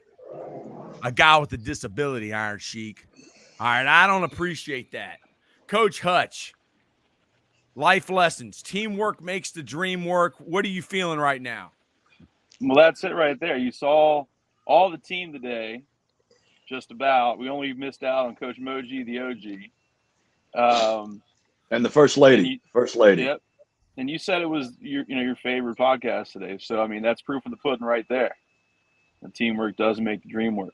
a guy with a disability, Iron Sheik. All right, I don't appreciate that. Coach Hutch, life lessons. Teamwork makes the dream work. What are you feeling right now? Well, that's it right there. You saw all the team today, just about. We only missed out on Coach Moji, the OG. And the First Lady. First Lady. Yep. And you said it was your favorite podcast today. So, I mean, that's proof of the pudding right there. The teamwork does make the dream work.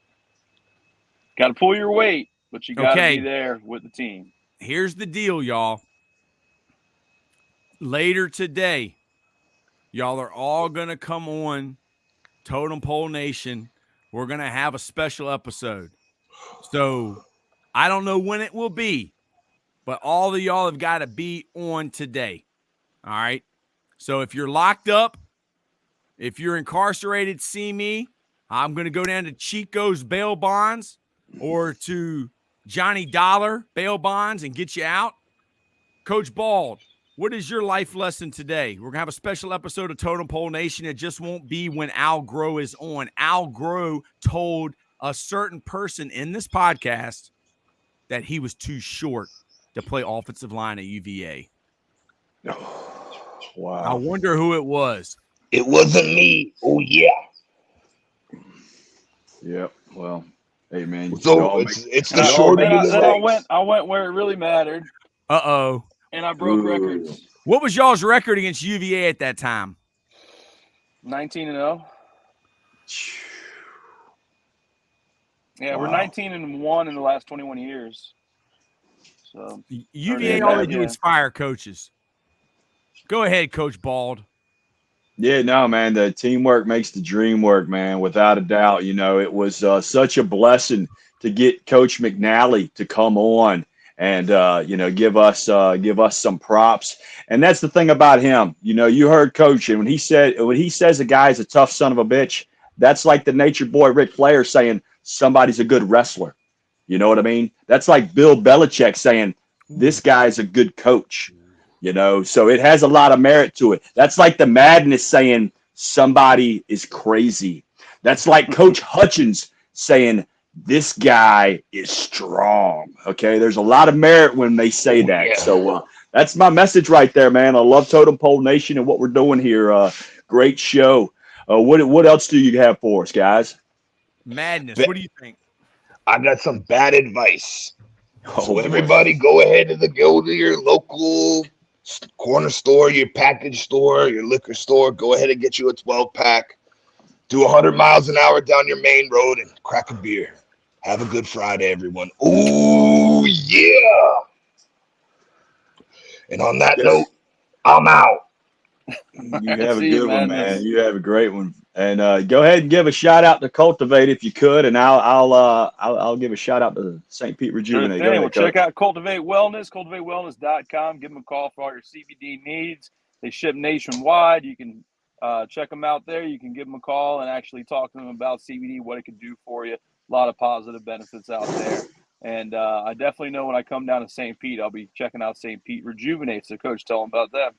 Got to pull your weight, but you got to be there with the team. Here's the deal, y'all. Later today, y'all are all going to come on Totem Pole Nation. We're going to have a special episode. So I don't know when it will be, but all of y'all have got to be on today. All right. So if you're locked up, if you're incarcerated, see me. I'm going to go down to Chico's bail bonds or to Johnny Dollar bail bonds and get you out. Coach Bald, what is your life lesson today? We're going to have a special episode of Totem Pole Nation. It just won't be when Al Groh is on. Al Groh told a certain person in this podcast that he was too short to play offensive line at UVA. Wow. I wonder who it was. It wasn't me. Oh, yeah. Yep. Well, hey, man. So it's the short end of the then I went where it really mattered. Uh-oh. And I broke records. What was y'all's record against UVA at that time? 19-0. Yeah, Wow. we're 19-1 in the last 21 years. So UVA, all they do is fire coaches. Go ahead, Coach Bald. Yeah, no, man. The teamwork makes the dream work, man. Without a doubt, it was such a blessing to get Coach McNally to come on and give us some props. And that's the thing about him. You heard Coach, and when he says a guy's a tough son of a bitch, that's like the nature boy Ric Flair saying somebody's a good wrestler. You know what I mean? That's like Bill Belichick saying this guy's a good coach. So it has a lot of merit to it. That's like the Madness saying somebody is crazy. That's like Coach Hutchins saying this guy is strong. Okay, there's a lot of merit when they say that. Yeah. So that's my message right there, man. I love Totem Pole Nation and what we're doing here. Great show. What else do you have for us, guys? Madness. What do you think? I got some bad advice. Oh, So boy. everybody go to your local corner store, your package store, your liquor store. Go ahead and get you a 12-pack. Do 100 miles an hour down your main road and crack a beer. Have a good Friday, everyone. Ooh, yeah. And on that note, I'm out. You have a See you, good one, Madness. man. You have a great one. And go ahead and give a shout out to Cultivate if you could, and I'll give a shout out to St. Pete Sure Rejuvenate. thing. Go ahead, Well, Coach. check out Cultivate Wellness, cultivatewellness.com. Give them a call for all your CBD needs. They ship nationwide. You can check them out there. You can give them a call and actually talk to them about CBD, what it can do for you. A lot of positive benefits out there. And I definitely know when I come down to St. Pete, I'll be checking out St. Pete Rejuvenate. So, Coach, tell them about them.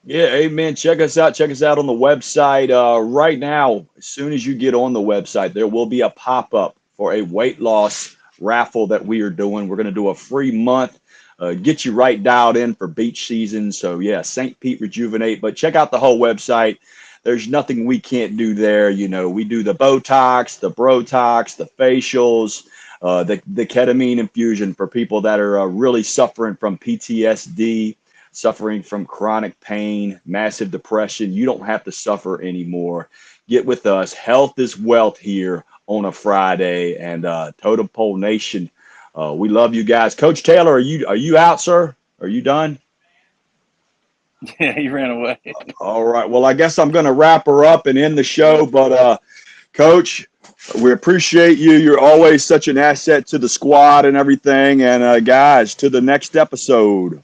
Yeah, amen. Check us out. Check us out on the website. Right now, as soon as you get on the website, there will be a pop-up for a weight loss raffle that we are doing. We're going to do a free month, get you right dialed in for beach season. So, yeah, St. Pete Rejuvenate. But check out the whole website. There's nothing we can't do there. We do the Botox, the Brotox, the facials, the ketamine infusion for people that are really suffering from PTSD, suffering from chronic pain, massive depression. You don't have to suffer anymore. Get with us. Health is wealth here on a Friday. And Totem Pole Nation, we love you guys. Coach Taylor, are you out, sir? Are you done? Yeah, he ran away. All right. Well, I guess I'm going to wrap her up and end the show. But, Coach, we appreciate you. You're always such an asset to the squad and everything. And, guys, to the next episode.